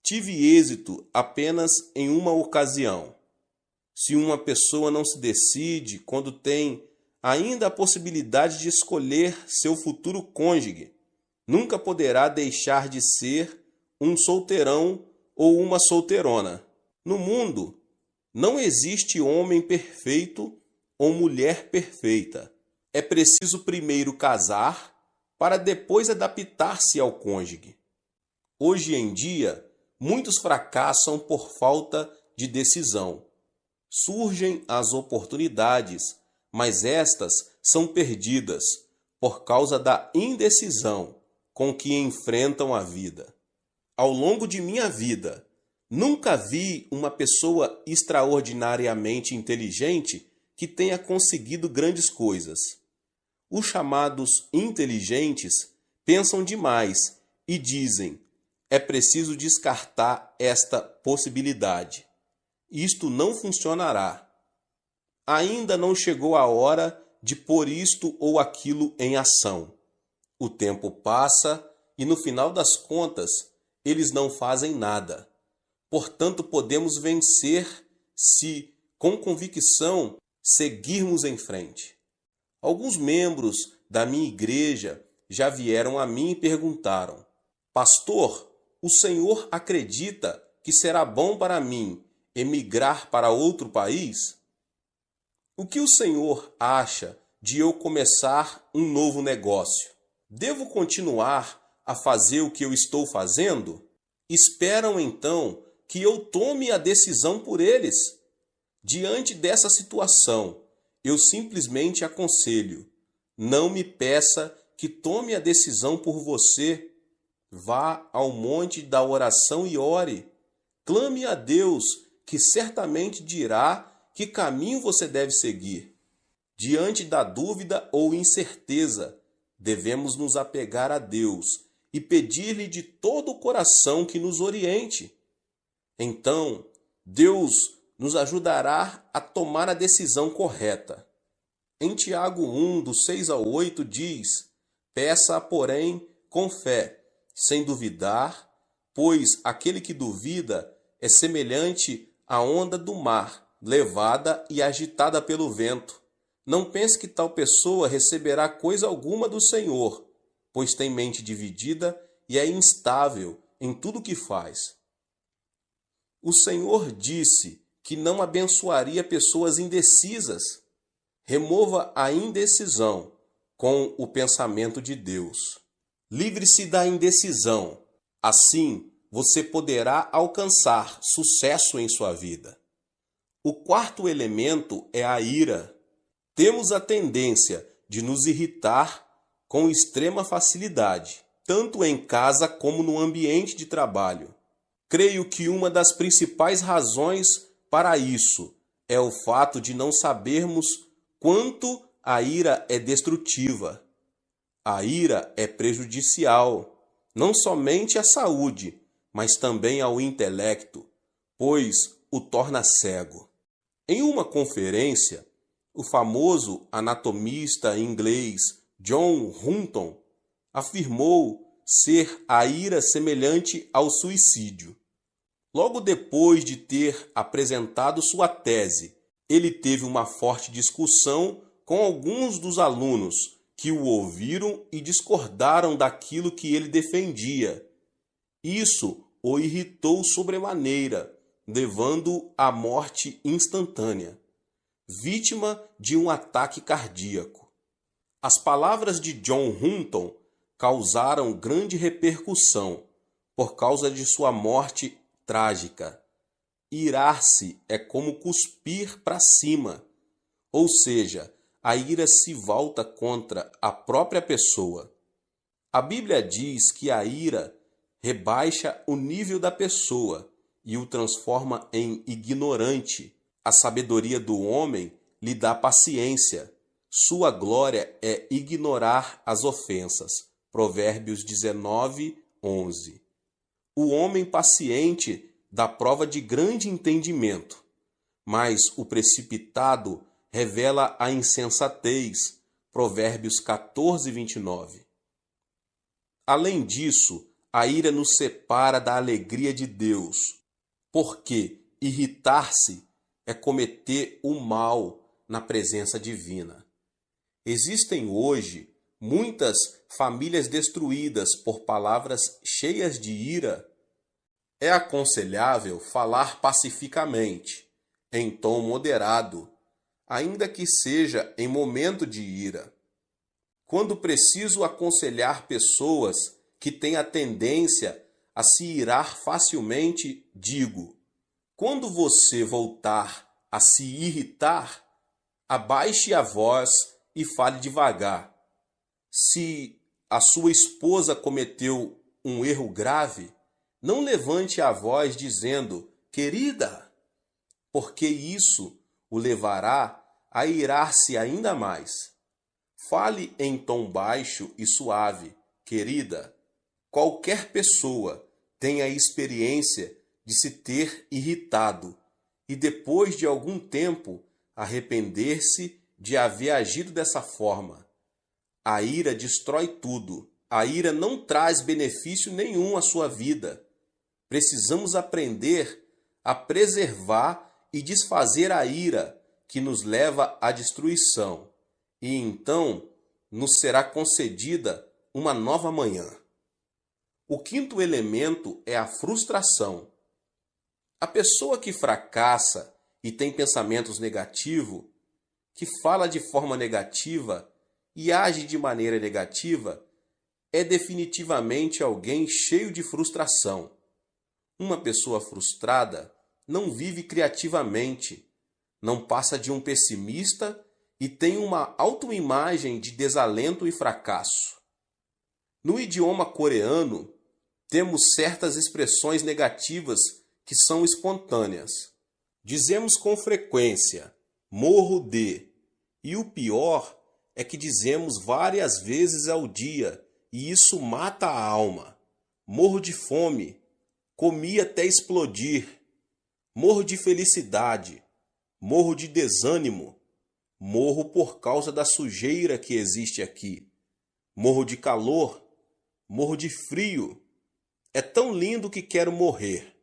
Speaker 1: tive êxito apenas em uma ocasião. Se uma pessoa não se decide quando tem ainda a possibilidade de escolher seu futuro cônjuge, nunca poderá deixar de ser um solteirão ou uma solteirona. No mundo, não existe homem perfeito ou mulher perfeita. É preciso primeiro casar para depois adaptar-se ao cônjuge. Hoje em dia, muitos fracassam por falta de decisão. Surgem as oportunidades, mas estas são perdidas por causa da indecisão com que enfrentam a vida. Ao longo de minha vida, nunca vi uma pessoa extraordinariamente inteligente que tenha conseguido grandes coisas. Os chamados inteligentes pensam demais e dizem: é preciso descartar esta possibilidade. Isto não funcionará. Ainda não chegou a hora de pôr isto ou aquilo em ação. O tempo passa e, no final das contas, eles não fazem nada. Portanto, podemos vencer se, com convicção, seguirmos em frente. Alguns membros da minha igreja já vieram a mim e perguntaram: Pastor, o senhor acredita que será bom para mim emigrar para outro país? O que o senhor acha de eu começar um novo negócio? Devo continuar a fazer o que eu estou fazendo? Esperam então que eu tome a decisão por eles. Diante dessa situação, eu simplesmente aconselho: não me peça que tome a decisão por você. Vá ao monte da oração e ore. Clame a Deus, que certamente dirá que caminho você deve seguir. Diante da dúvida ou incerteza, devemos nos apegar a Deus e pedir-lhe de todo o coração que nos oriente. Então, Deus nos ajudará a tomar a decisão correta. Em Tiago 1, do 6 ao 8, diz: peça, porém, com fé, sem duvidar, pois aquele que duvida é semelhante à onda do mar, levada e agitada pelo vento. Não pense que tal pessoa receberá coisa alguma do Senhor, pois tem mente dividida e é instável em tudo que faz. O Senhor disse que não abençoaria pessoas indecisas. Remova a indecisão com o pensamento de Deus. Livre-se da indecisão. Assim, você poderá alcançar sucesso em sua vida. O quarto elemento é a ira. Temos a tendência de nos irritar com extrema facilidade, tanto em casa como no ambiente de trabalho. Creio que uma das principais razões para isso é o fato de não sabermos quanto a ira é destrutiva. A ira é prejudicial, não somente à saúde, mas também ao intelecto, pois o torna cego. Em uma conferência, o famoso anatomista inglês John Hutton afirmou ser a ira semelhante ao suicídio. Logo depois de ter apresentado sua tese, ele teve uma forte discussão com alguns dos alunos que o ouviram e discordaram daquilo que ele defendia. Isso o irritou sobremaneira, levando-o à morte instantânea, vítima de um ataque cardíaco. As palavras de John Hutton causaram grande repercussão por causa de sua morte trágica. Irar-se é como cuspir para cima, ou seja, a ira se volta contra a própria pessoa. A Bíblia diz que a ira rebaixa o nível da pessoa e o transforma em ignorante. A sabedoria do homem lhe dá paciência. Sua glória é ignorar as ofensas. Provérbios 19, 11. O homem paciente dá prova de grande entendimento, mas o precipitado revela a insensatez. Provérbios 14, 29. Além disso, a ira nos separa da alegria de Deus, porque irritar-se é cometer o mal na presença divina. Existem hoje muitas famílias destruídas por palavras cheias de ira. É aconselhável falar pacificamente, em tom moderado, ainda que seja em momento de ira. Quando preciso aconselhar pessoas que têm a tendência a se irar facilmente, digo: quando você voltar a se irritar, abaixe a voz e fale devagar. Se a sua esposa cometeu um erro grave, não levante a voz dizendo: querida, porque isso o levará a irar-se ainda mais. Fale em tom baixo e suave: querida. Qualquer pessoa tem a experiência de se ter irritado e depois de algum tempo arrepender-se de haver agido dessa forma. A ira destrói tudo. A ira não traz benefício nenhum à sua vida. Precisamos aprender a preservar e desfazer a ira que nos leva à destruição, e então nos será concedida uma nova manhã. O quinto elemento é a frustração. A pessoa que fracassa e tem pensamentos negativos, que fala de forma negativa e age de maneira negativa, é definitivamente alguém cheio de frustração. Uma pessoa frustrada não vive criativamente, não passa de um pessimista e tem uma autoimagem de desalento e fracasso. No idioma coreano, temos certas expressões negativas que são espontâneas. Dizemos com frequência: morro de, e o pior é que dizemos várias vezes ao dia e isso mata a alma. Morro de fome, comi até explodir. Morro de felicidade, morro de desânimo, morro por causa da sujeira que existe aqui. Morro de calor, morro de frio. É tão lindo que quero morrer.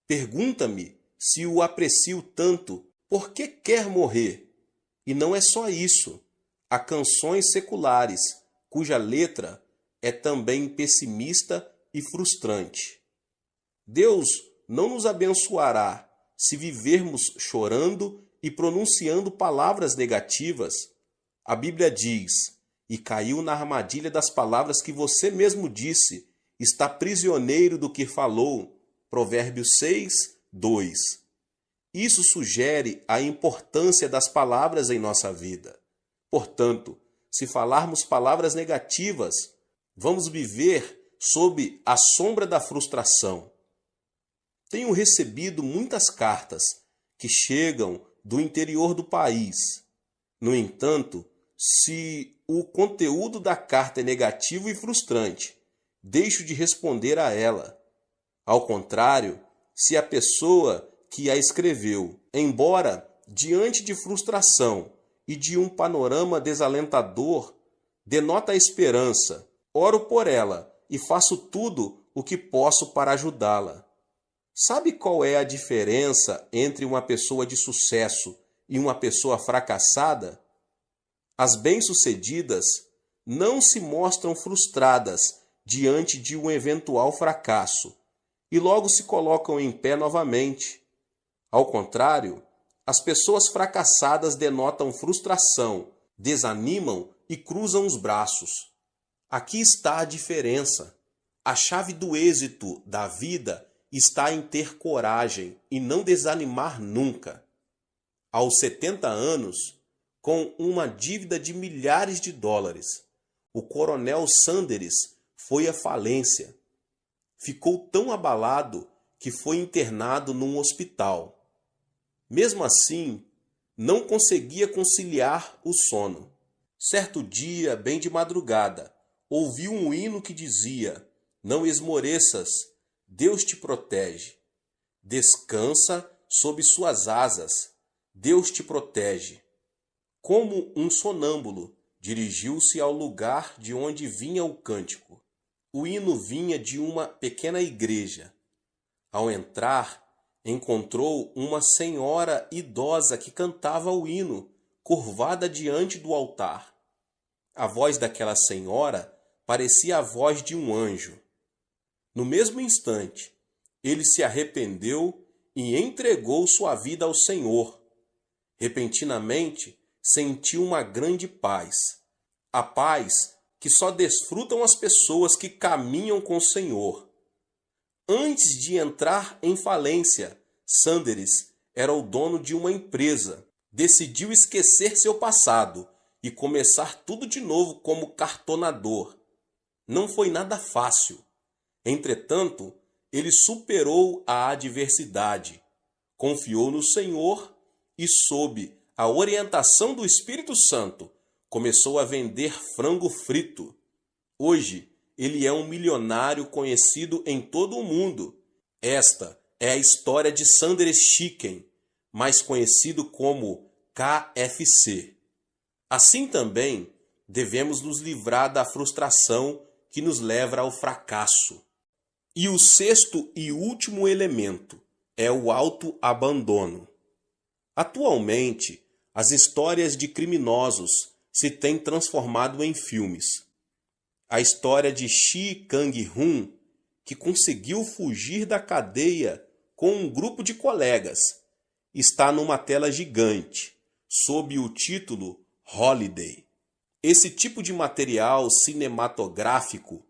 Speaker 1: Pergunta-me se o aprecio tanto, por que quer morrer? E não é só isso. Há canções seculares, cuja letra é também pessimista e frustrante. Deus não nos abençoará se vivermos chorando e pronunciando palavras negativas. A Bíblia diz: e caiu na armadilha das palavras que você mesmo disse, está prisioneiro do que falou. Provérbios 6, 2. Isso sugere a importância das palavras em nossa vida. Portanto, se falarmos palavras negativas, vamos viver sob a sombra da frustração. Tenho recebido muitas cartas que chegam do interior do país. No entanto, se o conteúdo da carta é negativo e frustrante, deixo de responder a ela. Ao contrário, se a pessoa que a escreveu, embora diante de frustração e de um panorama desalentador, denota a esperança, oro por ela e faço tudo o que posso para ajudá-la. Sabe qual é a diferença entre uma pessoa de sucesso e uma pessoa fracassada? As bem-sucedidas não se mostram frustradas diante de um eventual fracasso e logo se colocam em pé novamente. Ao contrário, as pessoas fracassadas denotam frustração, desanimam e cruzam os braços. Aqui está a diferença. A chave do êxito da vida está em ter coragem e não desanimar nunca. Aos 70 anos, com uma dívida de milhares de dólares, o coronel Sanders foi à falência. Ficou tão abalado que foi internado num hospital. Mesmo assim, não conseguia conciliar o sono. Certo dia, bem de madrugada, ouviu um hino que dizia: não esmoreças, Deus te protege. Descansa sob suas asas, Deus te protege. Como um sonâmbulo, dirigiu-se ao lugar de onde vinha o cântico. O hino vinha de uma pequena igreja. Ao entrar, encontrou uma senhora idosa que cantava o hino, curvada diante do altar. A voz daquela senhora parecia a voz de um anjo. No mesmo instante, ele se arrependeu e entregou sua vida ao Senhor. Repentinamente, sentiu uma grande paz. A paz que só desfrutam as pessoas que caminham com o Senhor. Antes de entrar em falência, Sanders era o dono de uma empresa. Decidiu esquecer seu passado e começar tudo de novo como cartonador. Não foi nada fácil. Entretanto, ele superou a adversidade, confiou no Senhor e, sob a orientação do Espírito Santo, começou a vender frango frito. Hoje, ele é um milionário conhecido em todo o mundo. Esta é a história de Sanders Chicken, mais conhecido como KFC. Assim também, devemos nos livrar da frustração que nos leva ao fracasso. E o sexto e último elemento é o autoabandono. Atualmente, as histórias de criminosos se têm transformado em filmes. A história de Shi Kang-hun, que conseguiu fugir da cadeia com um grupo de colegas, está numa tela gigante, sob o título Holiday. Esse tipo de material cinematográfico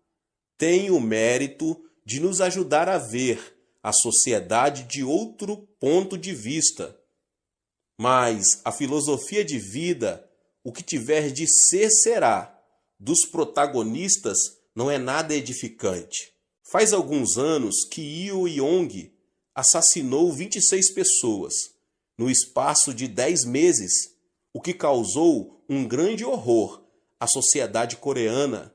Speaker 1: tem o mérito de nos ajudar a ver a sociedade de outro ponto de vista. Mas a filosofia de vida, o que tiver de ser será, dos protagonistas não é nada edificante. Faz alguns anos que Yu Yong assassinou 26 pessoas no espaço de 10 meses, o que causou um grande horror à sociedade coreana.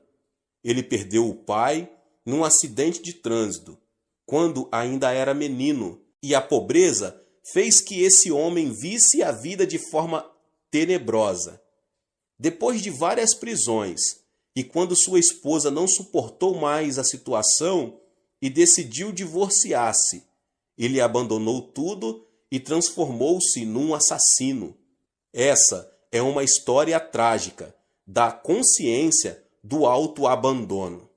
Speaker 2: Ele perdeu o pai num acidente de trânsito, quando ainda era menino, e a pobreza fez que esse homem visse a vida de forma tenebrosa. Depois de várias prisões, e quando sua esposa não suportou mais a situação e decidiu divorciar-se, ele abandonou tudo e transformou-se num assassino. Essa é uma história trágica da consciência do autoabandono.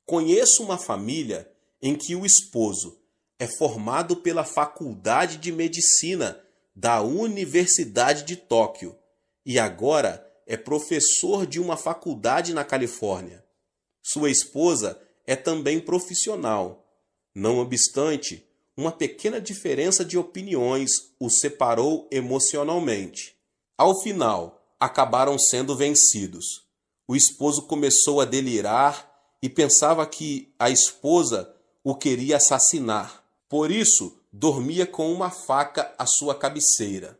Speaker 2: Conheço uma família em que o esposo é formado pela Faculdade de Medicina da Universidade de Tóquio e agora é professor de uma faculdade na Califórnia. Sua esposa é também profissional. Não obstante, uma pequena diferença de opiniões os separou emocionalmente. Ao final, acabaram sendo vencidos. O esposo começou a delirar e pensava que a esposa o queria assassinar. Por isso, dormia com uma faca à sua cabeceira.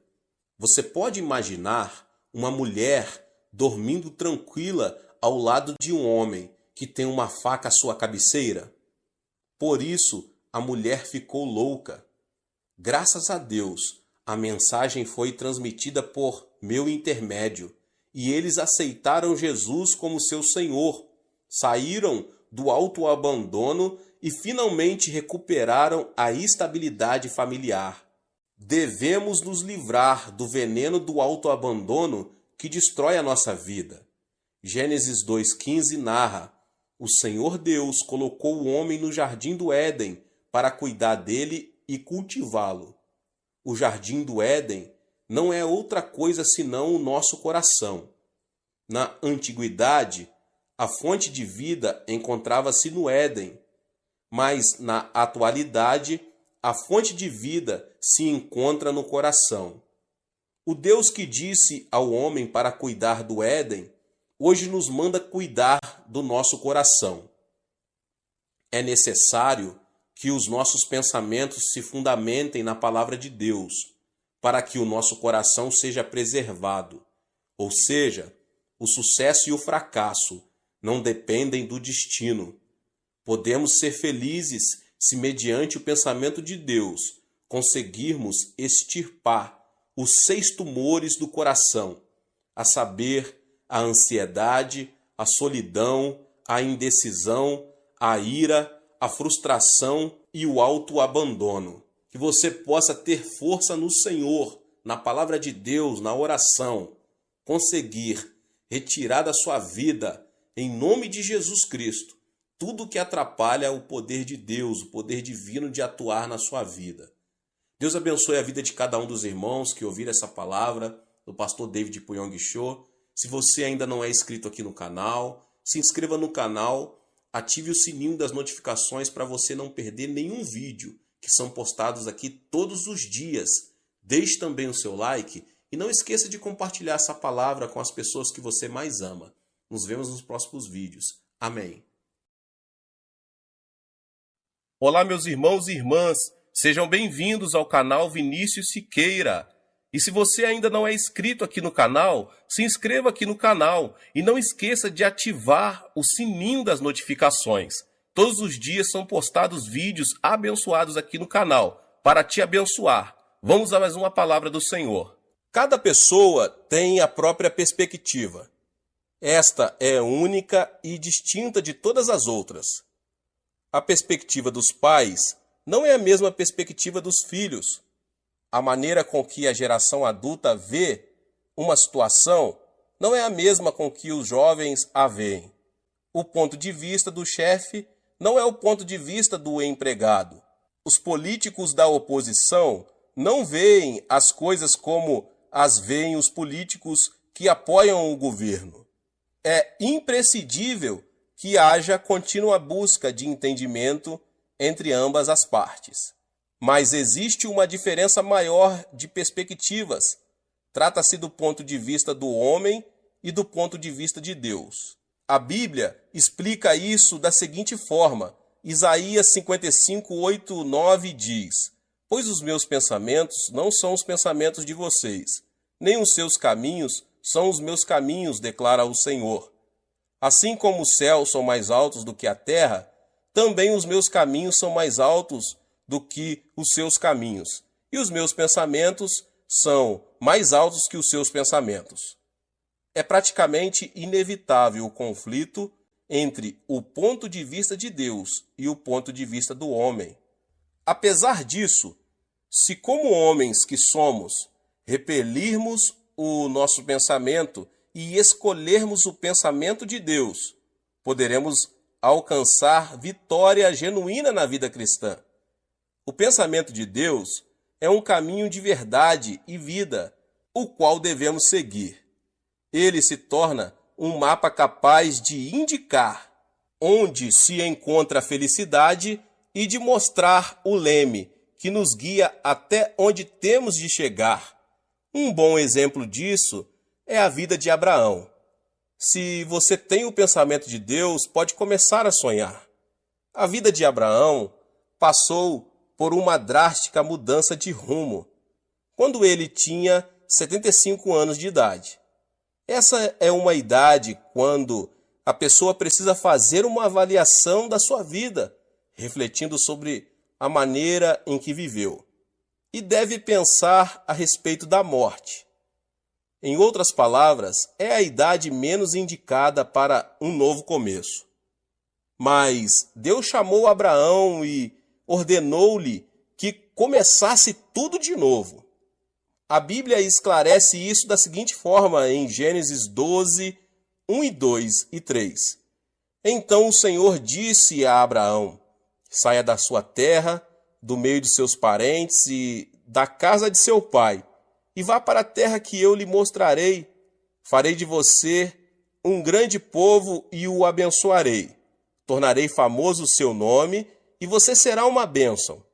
Speaker 2: Você pode imaginar uma mulher dormindo tranquila ao lado de um homem que tem uma faca à sua cabeceira? Por isso, a mulher ficou louca. Graças a Deus, a mensagem foi transmitida por meu intermédio e eles aceitaram Jesus como seu Senhor, saíram do autoabandono e finalmente recuperaram a estabilidade familiar. Devemos nos livrar do veneno do autoabandono que destrói a nossa vida. Gênesis 2,15 narra: o Senhor Deus colocou o homem no jardim do Éden para cuidar dele e cultivá-lo. O jardim do Éden não é outra coisa senão o nosso coração. Na antiguidade, a fonte de vida encontrava-se no Éden, mas na atualidade, a fonte de vida se encontra no coração. O Deus que disse ao homem para cuidar do Éden, hoje nos manda cuidar do nosso coração. É necessário que os nossos pensamentos se fundamentem na palavra de Deus, para que o nosso coração seja preservado. Ou seja, o sucesso e o fracasso não dependem do destino. Podemos ser felizes se, mediante o pensamento de Deus, conseguirmos extirpar os 6 tumores do coração, a saber, a ansiedade, a solidão, a indecisão, a ira, a frustração e o autoabandono. Que você possa ter força no Senhor, na palavra de Deus, na oração, conseguir retirar da sua vida, em nome de Jesus Cristo, tudo que atrapalha o poder de Deus, o poder divino de atuar na sua vida. Deus abençoe a vida de cada um dos irmãos que ouviram essa palavra do pastor David Puyong Cho. Se você ainda não é inscrito aqui no canal, se inscreva no canal, ative o sininho das notificações para você não perder nenhum vídeo que são postados aqui todos os dias. Deixe também o seu like e não esqueça de compartilhar essa palavra com as pessoas que você mais ama. Nos vemos nos próximos vídeos. Amém.
Speaker 1: Olá, meus irmãos e irmãs, sejam bem-vindos ao canal Vinícius Siqueira. E se você ainda não é inscrito aqui no canal, se inscreva aqui no canal e não esqueça de ativar o sininho das notificações. Todos os dias são postados vídeos abençoados aqui no canal, para te abençoar. Vamos a mais uma palavra do Senhor.
Speaker 2: Cada pessoa tem a própria perspectiva. Esta é única e distinta de todas as outras. A perspectiva dos pais não é a mesma perspectiva dos filhos. A maneira com que a geração adulta vê uma situação não é a mesma com que os jovens a veem. O ponto de vista do chefe não é o ponto de vista do empregado. Os políticos da oposição não veem as coisas como as veem os políticos que apoiam o governo. É imprescindível que haja contínua busca de entendimento entre ambas as partes. Mas existe uma diferença maior de perspectivas. Trata-se do ponto de vista do homem e do ponto de vista de Deus. A Bíblia explica isso da seguinte forma. Isaías 55, 8, 9 diz: pois os meus pensamentos não são os pensamentos de vocês, nem os seus caminhos são os meus caminhos, declara o Senhor.
Speaker 1: Assim como os céus são mais altos do que a terra, também os meus caminhos são mais altos do que os seus caminhos, e os meus pensamentos são mais altos que os seus pensamentos. É praticamente inevitável o conflito entre o ponto de vista de Deus e o ponto de vista do homem. Apesar disso, se como homens que somos, repelirmos o nosso pensamento e escolhermos o pensamento de Deus, poderemos alcançar vitória genuína na vida cristã. O pensamento de Deus é um caminho de verdade e vida, o qual devemos seguir. Ele se torna um mapa capaz de indicar onde se encontra a felicidade e de mostrar o leme que nos guia até onde temos de chegar. Um bom exemplo disso é a vida de Abraão. Se você tem o pensamento de Deus, pode começar a sonhar. A vida de Abraão passou por uma drástica mudança de rumo, quando ele tinha 75 anos de idade. Essa é uma idade quando a pessoa precisa fazer uma avaliação da sua vida, refletindo sobre a maneira em que viveu, e deve pensar a respeito da morte. Em outras palavras, é a idade menos indicada para um novo começo. Mas Deus chamou Abraão e ordenou-lhe que começasse tudo de novo. A Bíblia esclarece isso da seguinte forma em Gênesis 12, 1 e 2 e 3. Então o Senhor disse a Abraão: saia da sua terra, do meio de seus parentes e da casa de seu pai, e vá para a terra que eu lhe mostrarei. Farei de você um grande povo e o abençoarei. Tornarei famoso o seu nome, e você será uma bênção.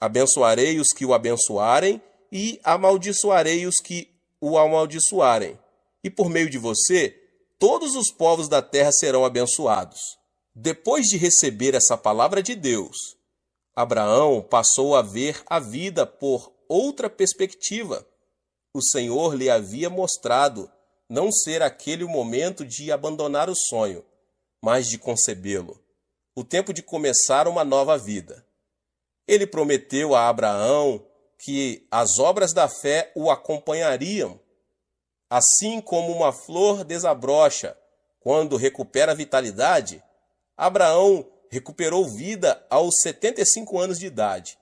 Speaker 1: Abençoarei os que o abençoarem, e amaldiçoarei os que o amaldiçoarem. E por meio de você, todos os povos da terra serão abençoados. Depois de receber essa palavra de Deus, Abraão passou a ver a vida por outra perspectiva. O Senhor lhe havia mostrado não ser aquele o momento de abandonar o sonho, mas de concebê-lo, o tempo de começar uma nova vida. Ele prometeu a Abraão que as obras da fé o acompanhariam. Assim como uma flor desabrocha quando recupera a vitalidade, Abraão recuperou vida aos 75 anos de idade.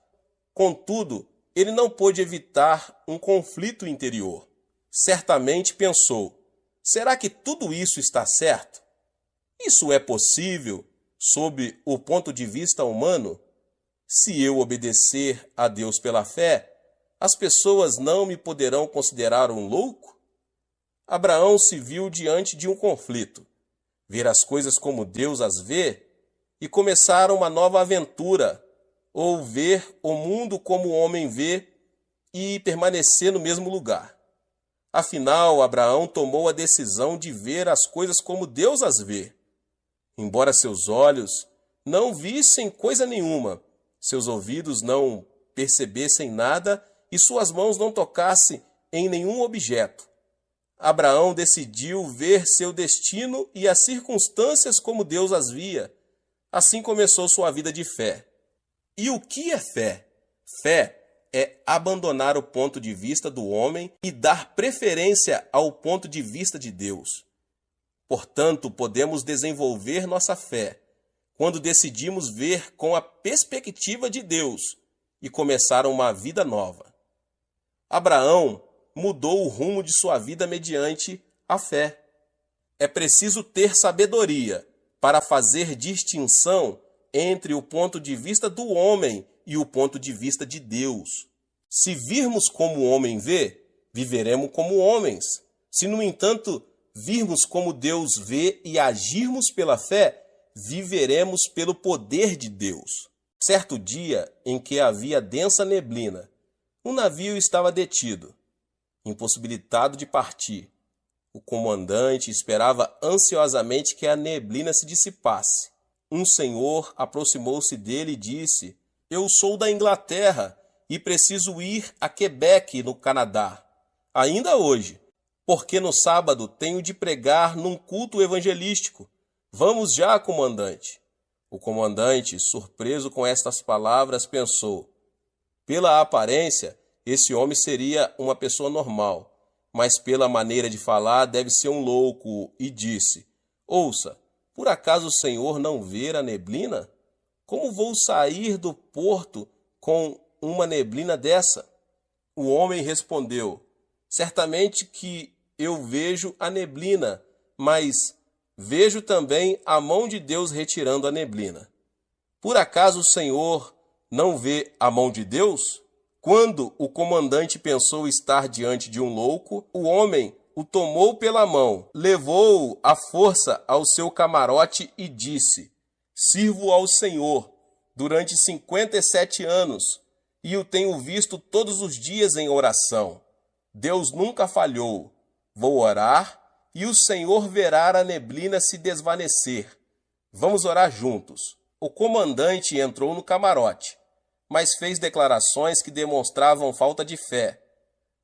Speaker 1: Contudo, ele não pôde evitar um conflito interior. Certamente pensou: será que tudo isso está certo? Isso é possível sob o ponto de vista humano? Se eu obedecer a Deus pela fé, as pessoas não me poderão considerar um louco? Abraão se viu diante de um conflito: ver as coisas como Deus as vê e começar uma nova aventura, ou ver o mundo como o homem vê e permanecer no mesmo lugar. Afinal, Abraão tomou a decisão de ver as coisas como Deus as vê. Embora seus olhos não vissem coisa nenhuma, seus ouvidos não percebessem nada e suas mãos não tocassem em nenhum objeto, Abraão decidiu ver seu destino e as circunstâncias como Deus as via. Assim começou sua vida de fé. E o que é fé? Fé é abandonar o ponto de vista do homem e dar preferência ao ponto de vista de Deus. Portanto, podemos desenvolver nossa fé quando decidimos ver com a perspectiva de Deus e começar uma vida nova. Abraão mudou o rumo de sua vida mediante a fé. É preciso ter sabedoria para fazer distinção entre o ponto de vista do homem e o ponto de vista de Deus. Se virmos como o homem vê, viveremos como homens. Se, no entanto, virmos como Deus vê e agirmos pela fé, viveremos pelo poder de Deus. Certo dia em que havia densa neblina, um navio estava detido, impossibilitado de partir. O comandante esperava ansiosamente que a neblina se dissipasse. Um senhor aproximou-se dele e disse: "Eu sou da Inglaterra e preciso ir a Quebec, no Canadá, ainda hoje, porque no sábado tenho de pregar num culto evangelístico. Vamos já, comandante. O comandante, surpreso com estas palavras, pensou: pela aparência, esse homem seria uma pessoa normal, mas pela maneira de falar deve ser um louco, e disse: ouça, por acaso o senhor não vê a neblina? Como vou sair do porto com uma neblina dessa? O homem respondeu: certamente que eu vejo a neblina, mas vejo também a mão de Deus retirando a neblina. Por acaso o senhor não vê a mão de Deus? Quando o comandante pensou estar diante de um louco, o homem o tomou pela mão, levou-o à força ao seu camarote e disse: sirvo ao Senhor durante 57 anos e o tenho visto todos os dias em oração. Deus nunca falhou. Vou orar e o Senhor verá a neblina se desvanecer. Vamos orar juntos. O comandante entrou no camarote, mas fez declarações que demonstravam falta de fé.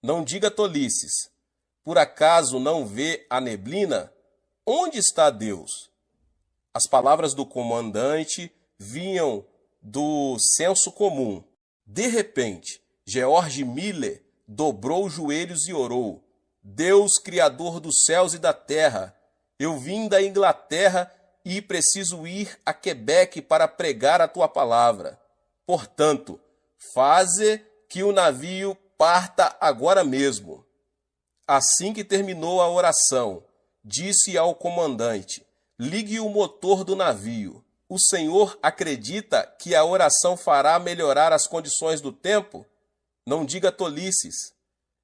Speaker 1: Não diga tolices. Por acaso não vê a neblina? Onde está Deus? As palavras do comandante vinham do senso comum. De repente, George Miller dobrou os joelhos e orou: Deus, Criador dos céus e da terra, eu vim da Inglaterra e preciso ir a Quebec para pregar a tua palavra. Portanto, faze que o navio parta agora mesmo. Assim que terminou a oração, disse ao comandante: ligue o motor do navio. O senhor acredita que a oração fará melhorar as condições do tempo? Não diga tolices.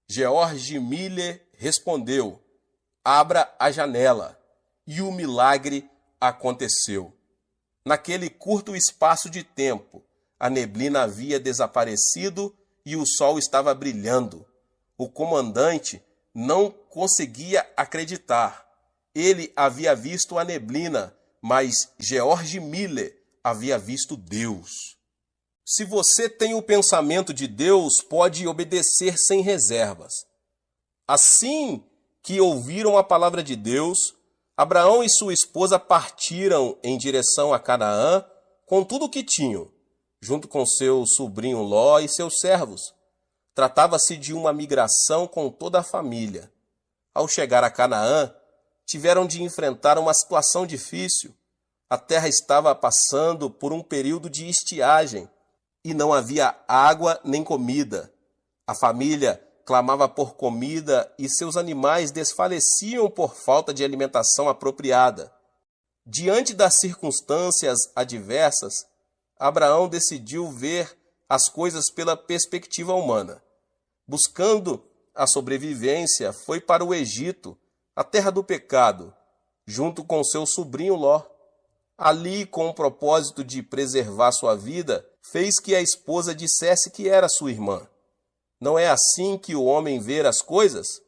Speaker 1: George Miller respondeu: abra a janela. E o milagre aconteceu. Naquele curto espaço de tempo, a neblina havia desaparecido e o sol estava brilhando. O comandante não conseguia acreditar. Ele havia visto a neblina, mas George Miller havia visto Deus. Se você tem o pensamento de Deus, pode obedecer sem reservas. Assim que ouviram a palavra de Deus, Abraão e sua esposa partiram em direção a Canaã com tudo o que tinham, junto com seu sobrinho Ló e seus servos. Tratava-se de uma migração com toda a família. Ao chegar a Canaã, tiveram de enfrentar uma situação difícil. A terra estava passando por um período de estiagem e não havia água nem comida. A família clamava por comida e seus animais desfaleciam por falta de alimentação apropriada. Diante das circunstâncias adversas, Abraão decidiu ver as coisas pela perspectiva humana. Buscando a sobrevivência, foi para o Egito, a terra do pecado, junto com seu sobrinho Ló. Ali, com o propósito de preservar sua vida, fez que a esposa dissesse que era sua irmã. Não é assim que o homem vê as coisas?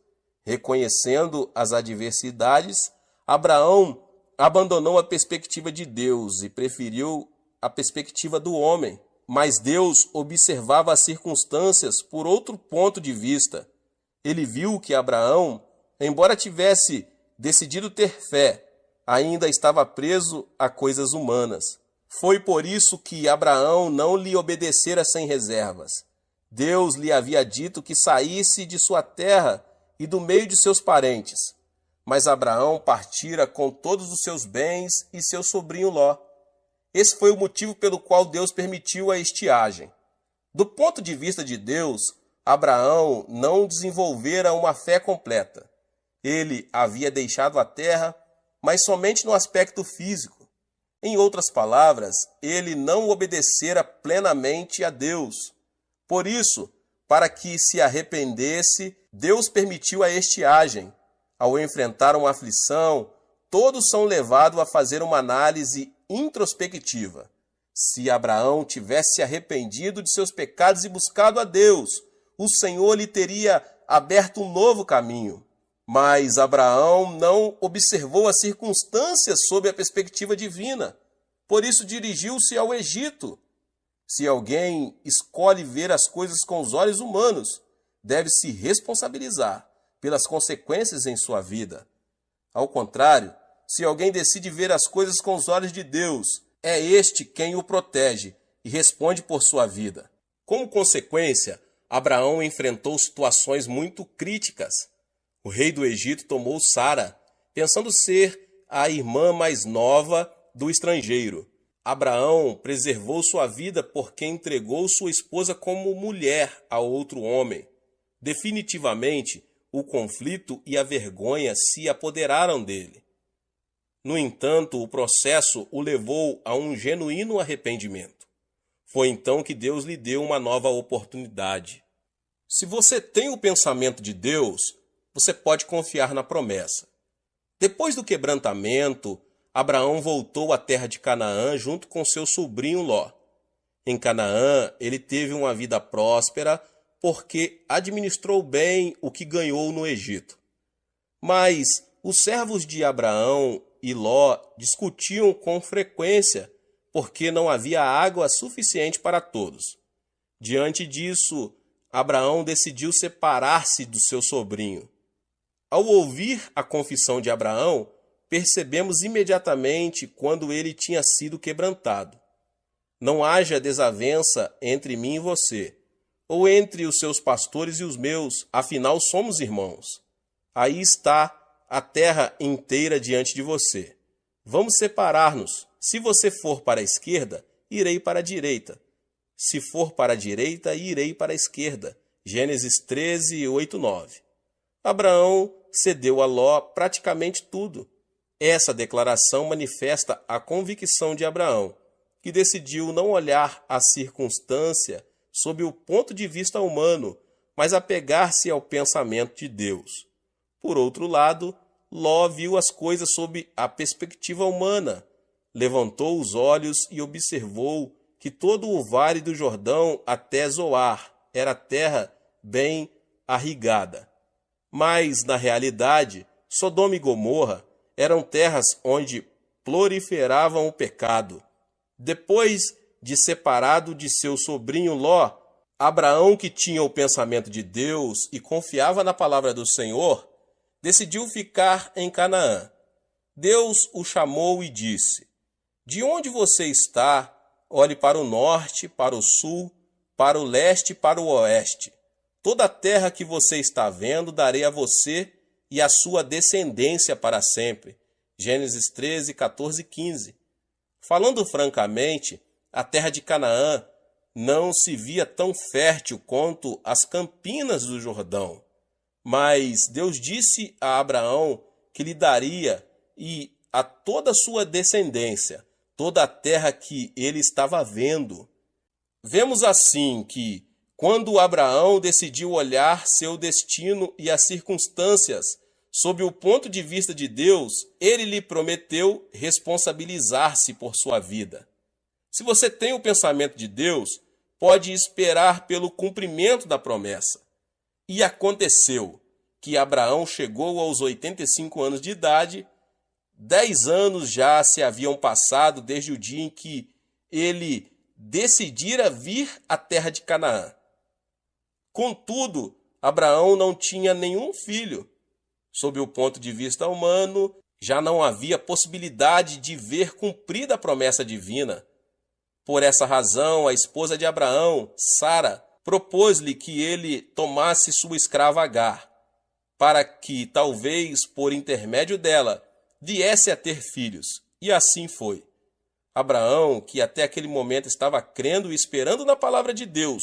Speaker 1: Reconhecendo as adversidades, Abraão abandonou a perspectiva de Deus e preferiu a perspectiva do homem. Mas Deus observava as circunstâncias por outro ponto de vista. Ele viu que Abraão, embora tivesse decidido ter fé, ainda estava preso a coisas humanas. Foi por isso que Abraão não lhe obedecera sem reservas. Deus lhe havia dito que saísse de sua terra e do meio de seus parentes. Mas Abraão partira com todos os seus bens e seu sobrinho Ló. Esse foi o motivo pelo qual Deus permitiu a estiagem. Do ponto de vista de Deus, Abraão não desenvolvera uma fé completa. Ele havia deixado a terra, mas somente no aspecto físico. Em outras palavras, ele não obedecera plenamente a Deus. Por isso, para que se arrependesse, Deus permitiu a estiagem. Ao enfrentar uma aflição, todos são levados a fazer uma análise introspectiva. Se Abraão tivesse arrependido de seus pecados e buscado a Deus, o Senhor lhe teria aberto um novo caminho. Mas Abraão não observou as circunstâncias sob a perspectiva divina. Por isso dirigiu-se ao Egito. Se alguém escolhe ver as coisas com os olhos humanos, deve se responsabilizar pelas consequências em sua vida. Ao contrário, se alguém decide ver as coisas com os olhos de Deus, é este quem o protege e responde por sua vida. Como consequência, Abraão enfrentou situações muito críticas. O rei do Egito tomou Sara, pensando ser a irmã mais nova do estrangeiro. Abraão preservou sua vida porque entregou sua esposa como mulher a outro homem. Definitivamente, o conflito e a vergonha se apoderaram dele. No entanto, o processo o levou a um genuíno arrependimento. Foi então que Deus lhe deu uma nova oportunidade. Se você tem o pensamento de Deus, você pode confiar na promessa. Depois do quebrantamento, Abraão voltou à terra de Canaã junto com seu sobrinho Ló. Em Canaã, ele teve uma vida próspera porque administrou bem o que ganhou no Egito. Mas os servos de Abraão e Ló discutiam com frequência porque não havia água suficiente para todos. Diante disso, Abraão decidiu separar-se do seu sobrinho. Ao ouvir a confissão de Abraão, percebemos imediatamente quando ele tinha sido quebrantado. Não haja desavença entre mim e você, ou entre os seus pastores e os meus, afinal somos irmãos. Aí está a terra inteira diante de você. Vamos separar-nos. Se você for para a esquerda, irei para a direita. Se for para a direita, irei para a esquerda. Gênesis 13, 8, 9. Abraão cedeu a Ló praticamente tudo. Essa declaração manifesta a convicção de Abraão, que decidiu não olhar a circunstância sob o ponto de vista humano, mas apegar-se ao pensamento de Deus. Por outro lado, Ló viu as coisas sob a perspectiva humana, levantou os olhos e observou que todo o vale do Jordão até Zoar era terra bem irrigada. Mas, na realidade, Sodoma e Gomorra eram terras onde proliferavam o pecado. Depois de separado de seu sobrinho Ló, Abraão, que tinha o pensamento de Deus e confiava na palavra do Senhor, decidiu ficar em Canaã. Deus o chamou e disse: "De onde você está, olhe para o norte, para o sul, para o leste e para o oeste. Toda a terra que você está vendo darei a você e a sua descendência para sempre." Gênesis 13, 14 e 15. Falando francamente, a terra de Canaã não se via tão fértil quanto as campinas do Jordão. Mas Deus disse a Abraão que lhe daria e a toda a sua descendência toda a terra que ele estava vendo. Vemos assim que, quando Abraão decidiu olhar seu destino e as circunstâncias sob o ponto de vista de Deus, ele lhe prometeu responsabilizar-se por sua vida. Se você tem o pensamento de Deus, pode esperar pelo cumprimento da promessa. E aconteceu que Abraão chegou aos 85 anos de idade. 10 anos já se haviam passado desde o dia em que ele decidira vir à terra de Canaã. Contudo, Abraão não tinha nenhum filho. Sob o ponto de vista humano, já não havia possibilidade de ver cumprida a promessa divina. Por essa razão, a esposa de Abraão, Sara, propôs-lhe que ele tomasse sua escrava Agar, para que, talvez, por intermédio dela, viesse a ter filhos. E assim foi. Abraão, que até aquele momento estava crendo e esperando na palavra de Deus,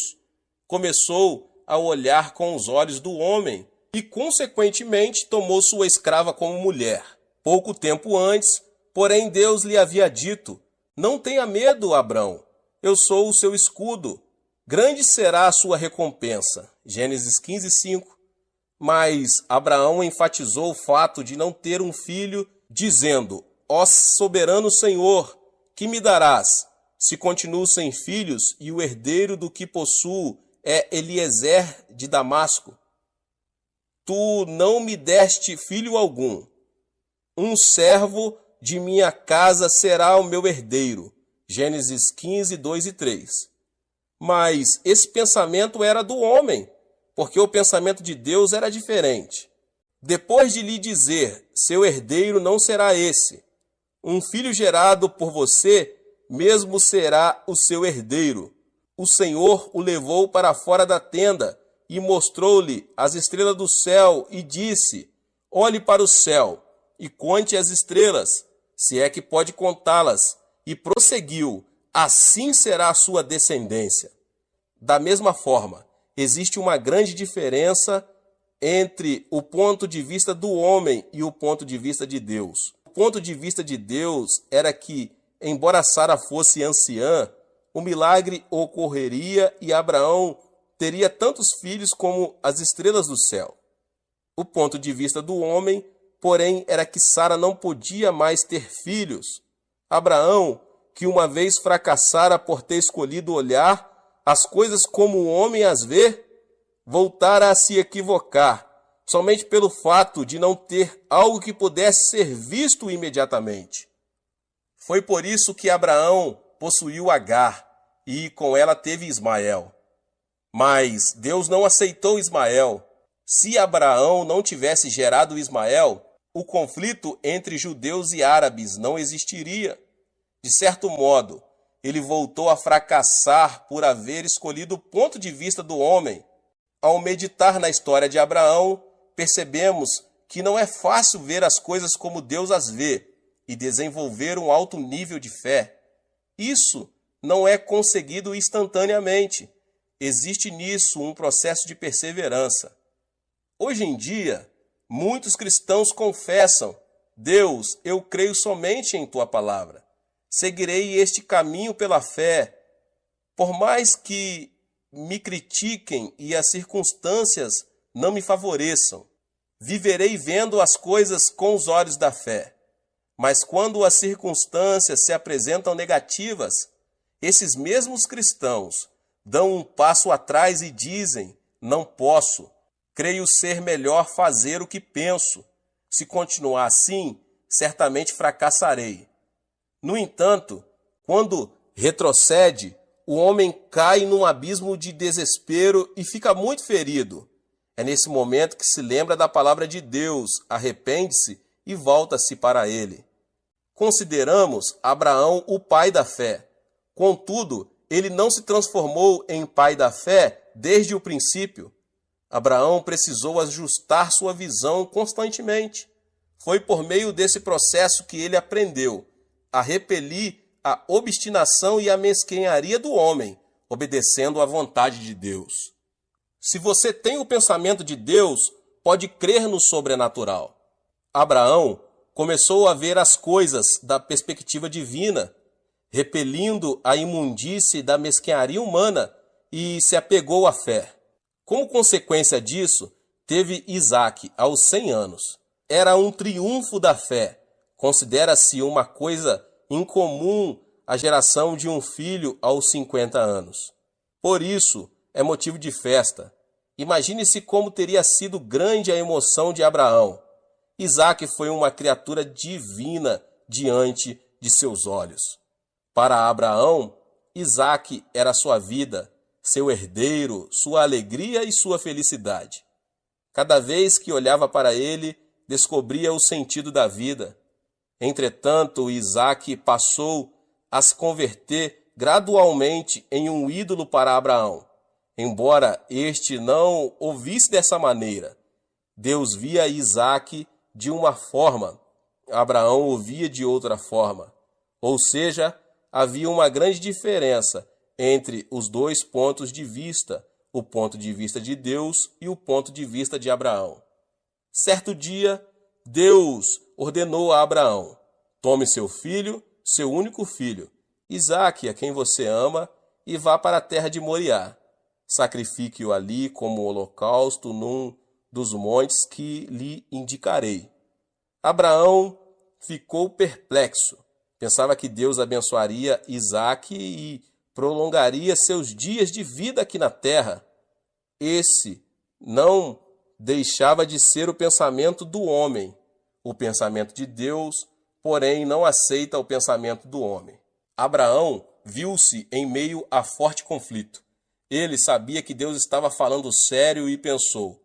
Speaker 1: começou a olhar com os olhos do homem e, consequentemente, tomou sua escrava como mulher. Pouco tempo antes, porém, Deus lhe havia dito: "Não tenha medo, Abrão, eu sou o seu escudo. Grande será a sua recompensa." Gênesis 15, 5. Mas Abraão enfatizou o fato de não ter um filho, dizendo: "Ó soberano Senhor, que me darás, se continuo sem filhos e o herdeiro do que possuo é Eliezer de Damasco? Tu não me deste filho algum. Um servo de minha casa será o meu herdeiro." Gênesis 15, 2 e 3. Mas esse pensamento era do homem, porque o pensamento de Deus era diferente. Depois de lhe dizer: seu herdeiro não será esse. Um filho gerado por você mesmo será o seu herdeiro. O Senhor o levou para fora da tenda e mostrou-lhe as estrelas do céu e disse: olhe para o céu e conte as estrelas, se é que pode contá-las. E prosseguiu: assim será a sua descendência. Da mesma forma, existe uma grande diferença entre o ponto de vista do homem e o ponto de vista de Deus. O ponto de vista de Deus era que, embora Sara fosse anciã, o milagre ocorreria e Abraão teria tantos filhos como as estrelas do céu. O ponto de vista do homem, porém, era que Sara não podia mais ter filhos. Abraão, que uma vez fracassara por ter escolhido olhar as coisas como o homem as vê, voltara a se equivocar, somente pelo fato de não ter algo que pudesse ser visto imediatamente. Foi por isso que Abraão possuiu Agar e com ela teve Ismael. Mas Deus não aceitou Ismael. Se Abraão não tivesse gerado Ismael, o conflito entre judeus e árabes não existiria. De certo modo, ele voltou a fracassar por haver escolhido o ponto de vista do homem. Ao meditar na história de Abraão, percebemos que não é fácil ver as coisas como Deus as vê e desenvolver um alto nível de fé. Isso não é conseguido instantaneamente. Existe nisso um processo de perseverança. Hoje em dia, muitos cristãos confessam: Deus, eu creio somente em tua palavra. Seguirei este caminho pela fé. Por mais que me critiquem e as circunstâncias não me favoreçam, viverei vendo as coisas com os olhos da fé. Mas quando as circunstâncias se apresentam negativas, esses mesmos cristãos dão um passo atrás e dizem: não posso, creio ser melhor fazer o que penso. Se continuar assim, certamente fracassarei. No entanto, quando retrocede, o homem cai num abismo de desespero e fica muito ferido. É nesse momento que se lembra da palavra de Deus, arrepende-se e volta-se para ele. Consideramos Abraão o pai da fé. Contudo, ele não se transformou em pai da fé desde o princípio. Abraão precisou ajustar sua visão constantemente. Foi por meio desse processo que ele aprendeu a repelir a obstinação e a mesquinharia do homem, obedecendo à vontade de Deus. Se você tem o pensamento de Deus, pode crer no sobrenatural. Abraão começou a ver as coisas da perspectiva divina, repelindo a imundície da mesquinharia humana, e se apegou à fé. Como consequência disso, teve Isaque aos 100 anos. Era um triunfo da fé. Considera-se uma coisa incomum a geração de um filho aos 50 anos. Por isso, é motivo de festa. Imagine-se como teria sido grande a emoção de Abraão. Isaque foi uma criatura divina diante de seus olhos. Para Abraão, Isaque era sua vida, seu herdeiro, sua alegria e sua felicidade. Cada vez que olhava para ele, descobria o sentido da vida. Entretanto, Isaque passou a se converter gradualmente em um ídolo para Abraão. Embora este não o visse dessa maneira, Deus via Isaque de uma forma, Abraão o via de outra forma. Ou seja, havia uma grande diferença entre os dois pontos de vista, o ponto de vista de Deus e o ponto de vista de Abraão. Certo dia, Deus ordenou a Abraão: tome seu filho, seu único filho, Isaque, a quem você ama, e vá para a terra de Moriá. Sacrifique-o ali como holocausto num dos montes que lhe indicarei. Abraão ficou perplexo. Pensava que Deus abençoaria Isaque e prolongaria seus dias de vida aqui na terra. Esse não deixava de ser o pensamento do homem. O pensamento de Deus, porém, não aceita o pensamento do homem. Abraão viu-se em meio a forte conflito. Ele sabia que Deus estava falando sério e pensou: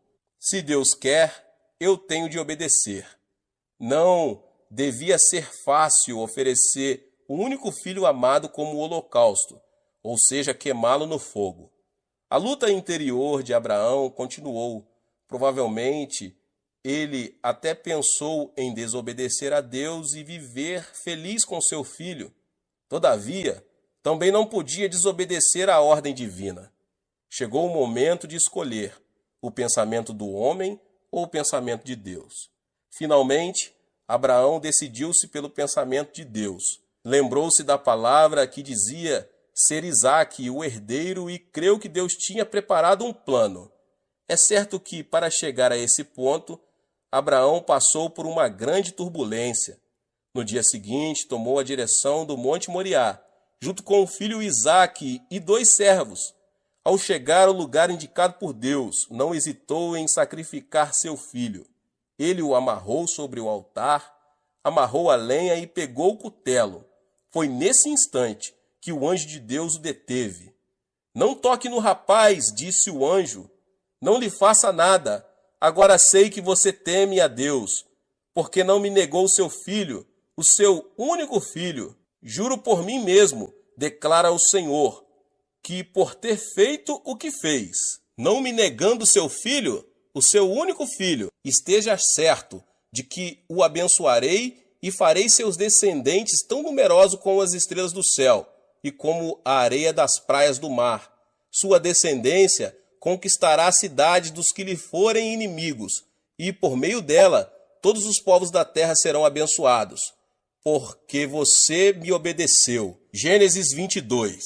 Speaker 1: se Deus quer, eu tenho de obedecer. Não devia ser fácil oferecer o único filho amado como holocausto, ou seja, queimá-lo no fogo. A luta interior de Abraão continuou. Provavelmente, ele até pensou em desobedecer a Deus e viver feliz com seu filho. Todavia, também não podia desobedecer à ordem divina. Chegou o momento de escolher o pensamento do homem ou o pensamento de Deus. Finalmente, Abraão decidiu-se pelo pensamento de Deus. Lembrou-se da palavra que dizia ser Isaque o herdeiro e creu que Deus tinha preparado um plano. É certo que, para chegar a esse ponto, Abraão passou por uma grande turbulência. No dia seguinte, tomou a direção do Monte Moriá, junto com o filho Isaque e 2 servos. Ao chegar ao lugar indicado por Deus, não hesitou em sacrificar seu filho. Ele o amarrou sobre o altar, amarrou a lenha e pegou o cutelo. Foi nesse instante que o anjo de Deus o deteve. Não toque no rapaz, disse o anjo. Não lhe faça nada. Agora sei que você teme a Deus, porque não me negou seu filho, o seu único filho. Juro por mim mesmo, declara o Senhor, que por ter feito o que fez, não me negando seu filho, o seu único filho, esteja certo de que o abençoarei e farei seus descendentes tão numerosos como as estrelas do céu e como a areia das praias do mar. Sua descendência conquistará a cidade dos que lhe forem inimigos, e por meio dela todos os povos da terra serão abençoados, porque você me obedeceu. Gênesis 22.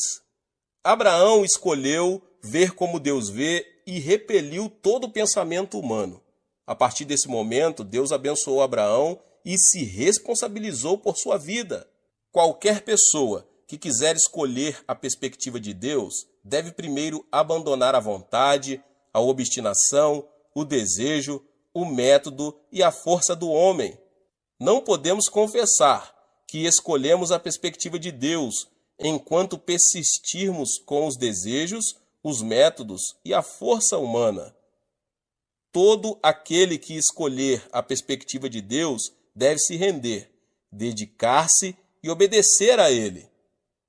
Speaker 1: Abraão escolheu ver como Deus vê e repeliu todo o pensamento humano. A partir desse momento, Deus abençoou Abraão e se responsabilizou por sua vida. Qualquer pessoa que quiser escolher a perspectiva de Deus deve primeiro abandonar a vontade, a obstinação, o desejo, o método e a força do homem. Não podemos confessar que escolhemos a perspectiva de Deus enquanto persistirmos com os desejos, os métodos e a força humana. Todo aquele que escolher a perspectiva de Deus deve se render, dedicar-se e obedecer a Ele.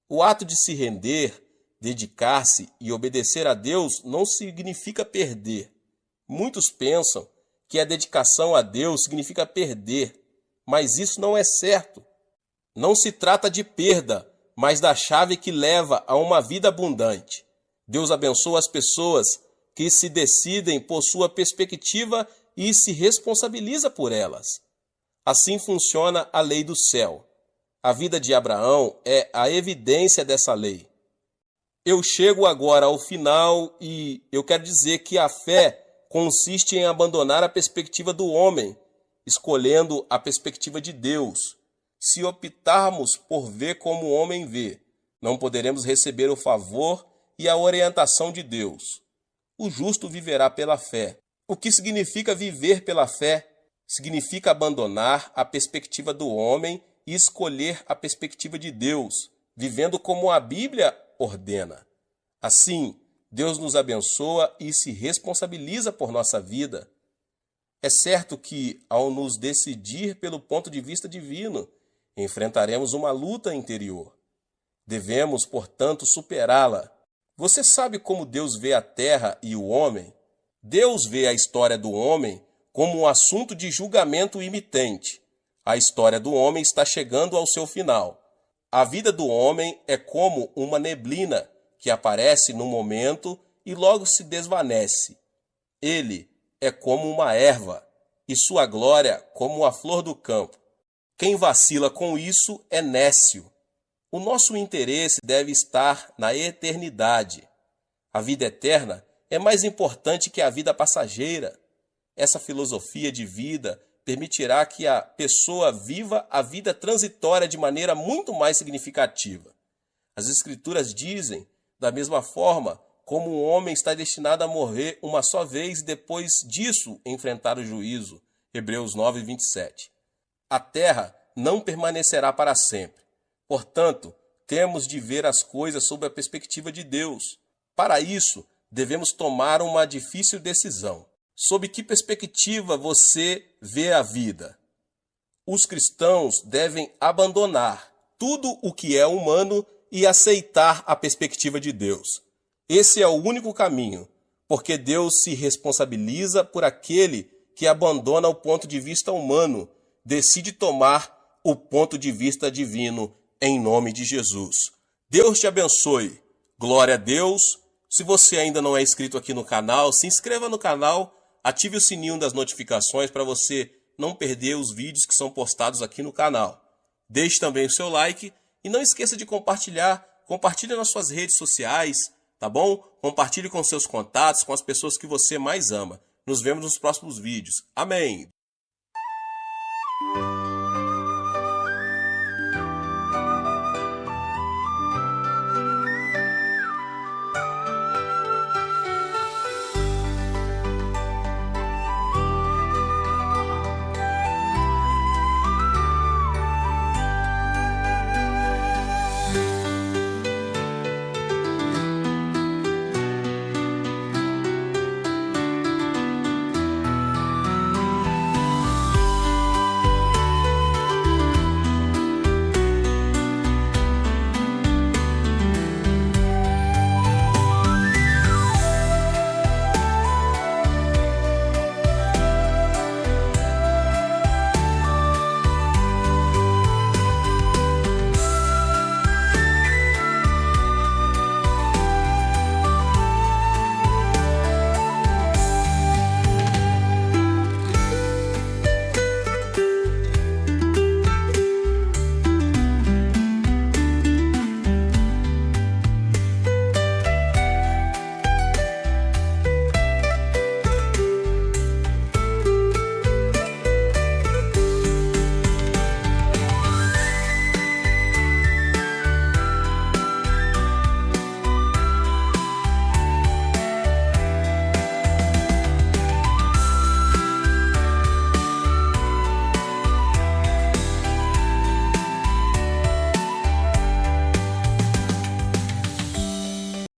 Speaker 1: O ato de se render, dedicar-se e obedecer a Deus não significa perder. Muitos pensam que a dedicação a Deus significa perder, mas isso não é certo. Não se trata de perda, mas da chave que leva a uma vida abundante. Deus abençoa as pessoas que se decidem por sua perspectiva e se responsabiliza por elas. Assim funciona a lei do céu. A vida de Abraão é a evidência dessa lei. Eu chego agora ao final e eu quero dizer que a fé consiste em abandonar a perspectiva do homem, escolhendo a perspectiva de Deus. Se optarmos por ver como o homem vê, não poderemos receber o favor e a orientação de Deus. O justo viverá pela fé. O que significa viver pela fé? Significa abandonar a perspectiva do homem e escolher a perspectiva de Deus, vivendo como a Bíblia ordena. Assim, Deus nos abençoa e se responsabiliza por nossa vida. É certo que, ao nos decidir pelo ponto de vista divino, enfrentaremos uma luta interior. Devemos, portanto, superá-la. Você sabe como Deus vê a terra e o homem? Deus vê a história do homem como um assunto de julgamento imitente. A história do homem está chegando ao seu final. A vida do homem é como uma neblina que aparece num momento e logo se desvanece. Ele é como uma erva e sua glória como a flor do campo. Quem vacila com isso é nécio. O nosso interesse deve estar na eternidade. A vida eterna é mais importante que a vida passageira. Essa filosofia de vida permitirá que a pessoa viva a vida transitória de maneira muito mais significativa. As Escrituras dizem, da mesma forma, como um homem está destinado a morrer uma só vez e depois disso enfrentar o juízo. Hebreus 9, 27. A terra não permanecerá para sempre. Portanto, temos de ver as coisas sob a perspectiva de Deus. Para isso, devemos tomar uma difícil decisão. Sob que perspectiva você vê a vida? os cristãos devem abandonar tudo o que é humano e aceitar a perspectiva de Deus. Esse é o único caminho, porque Deus se responsabiliza por aquele que abandona o ponto de vista humano, decide tomar o ponto de vista divino em nome de Jesus. Deus te abençoe. Glória a Deus. Se você ainda não é inscrito aqui no canal, se inscreva no canal, ative o sininho das notificações para você não perder os vídeos que são postados aqui no canal. Deixe também o seu like e não esqueça de compartilhar. Compartilhe nas suas redes sociais, tá bom? Compartilhe com seus contatos, com as pessoas que você mais ama. Nos vemos nos próximos vídeos. Amém!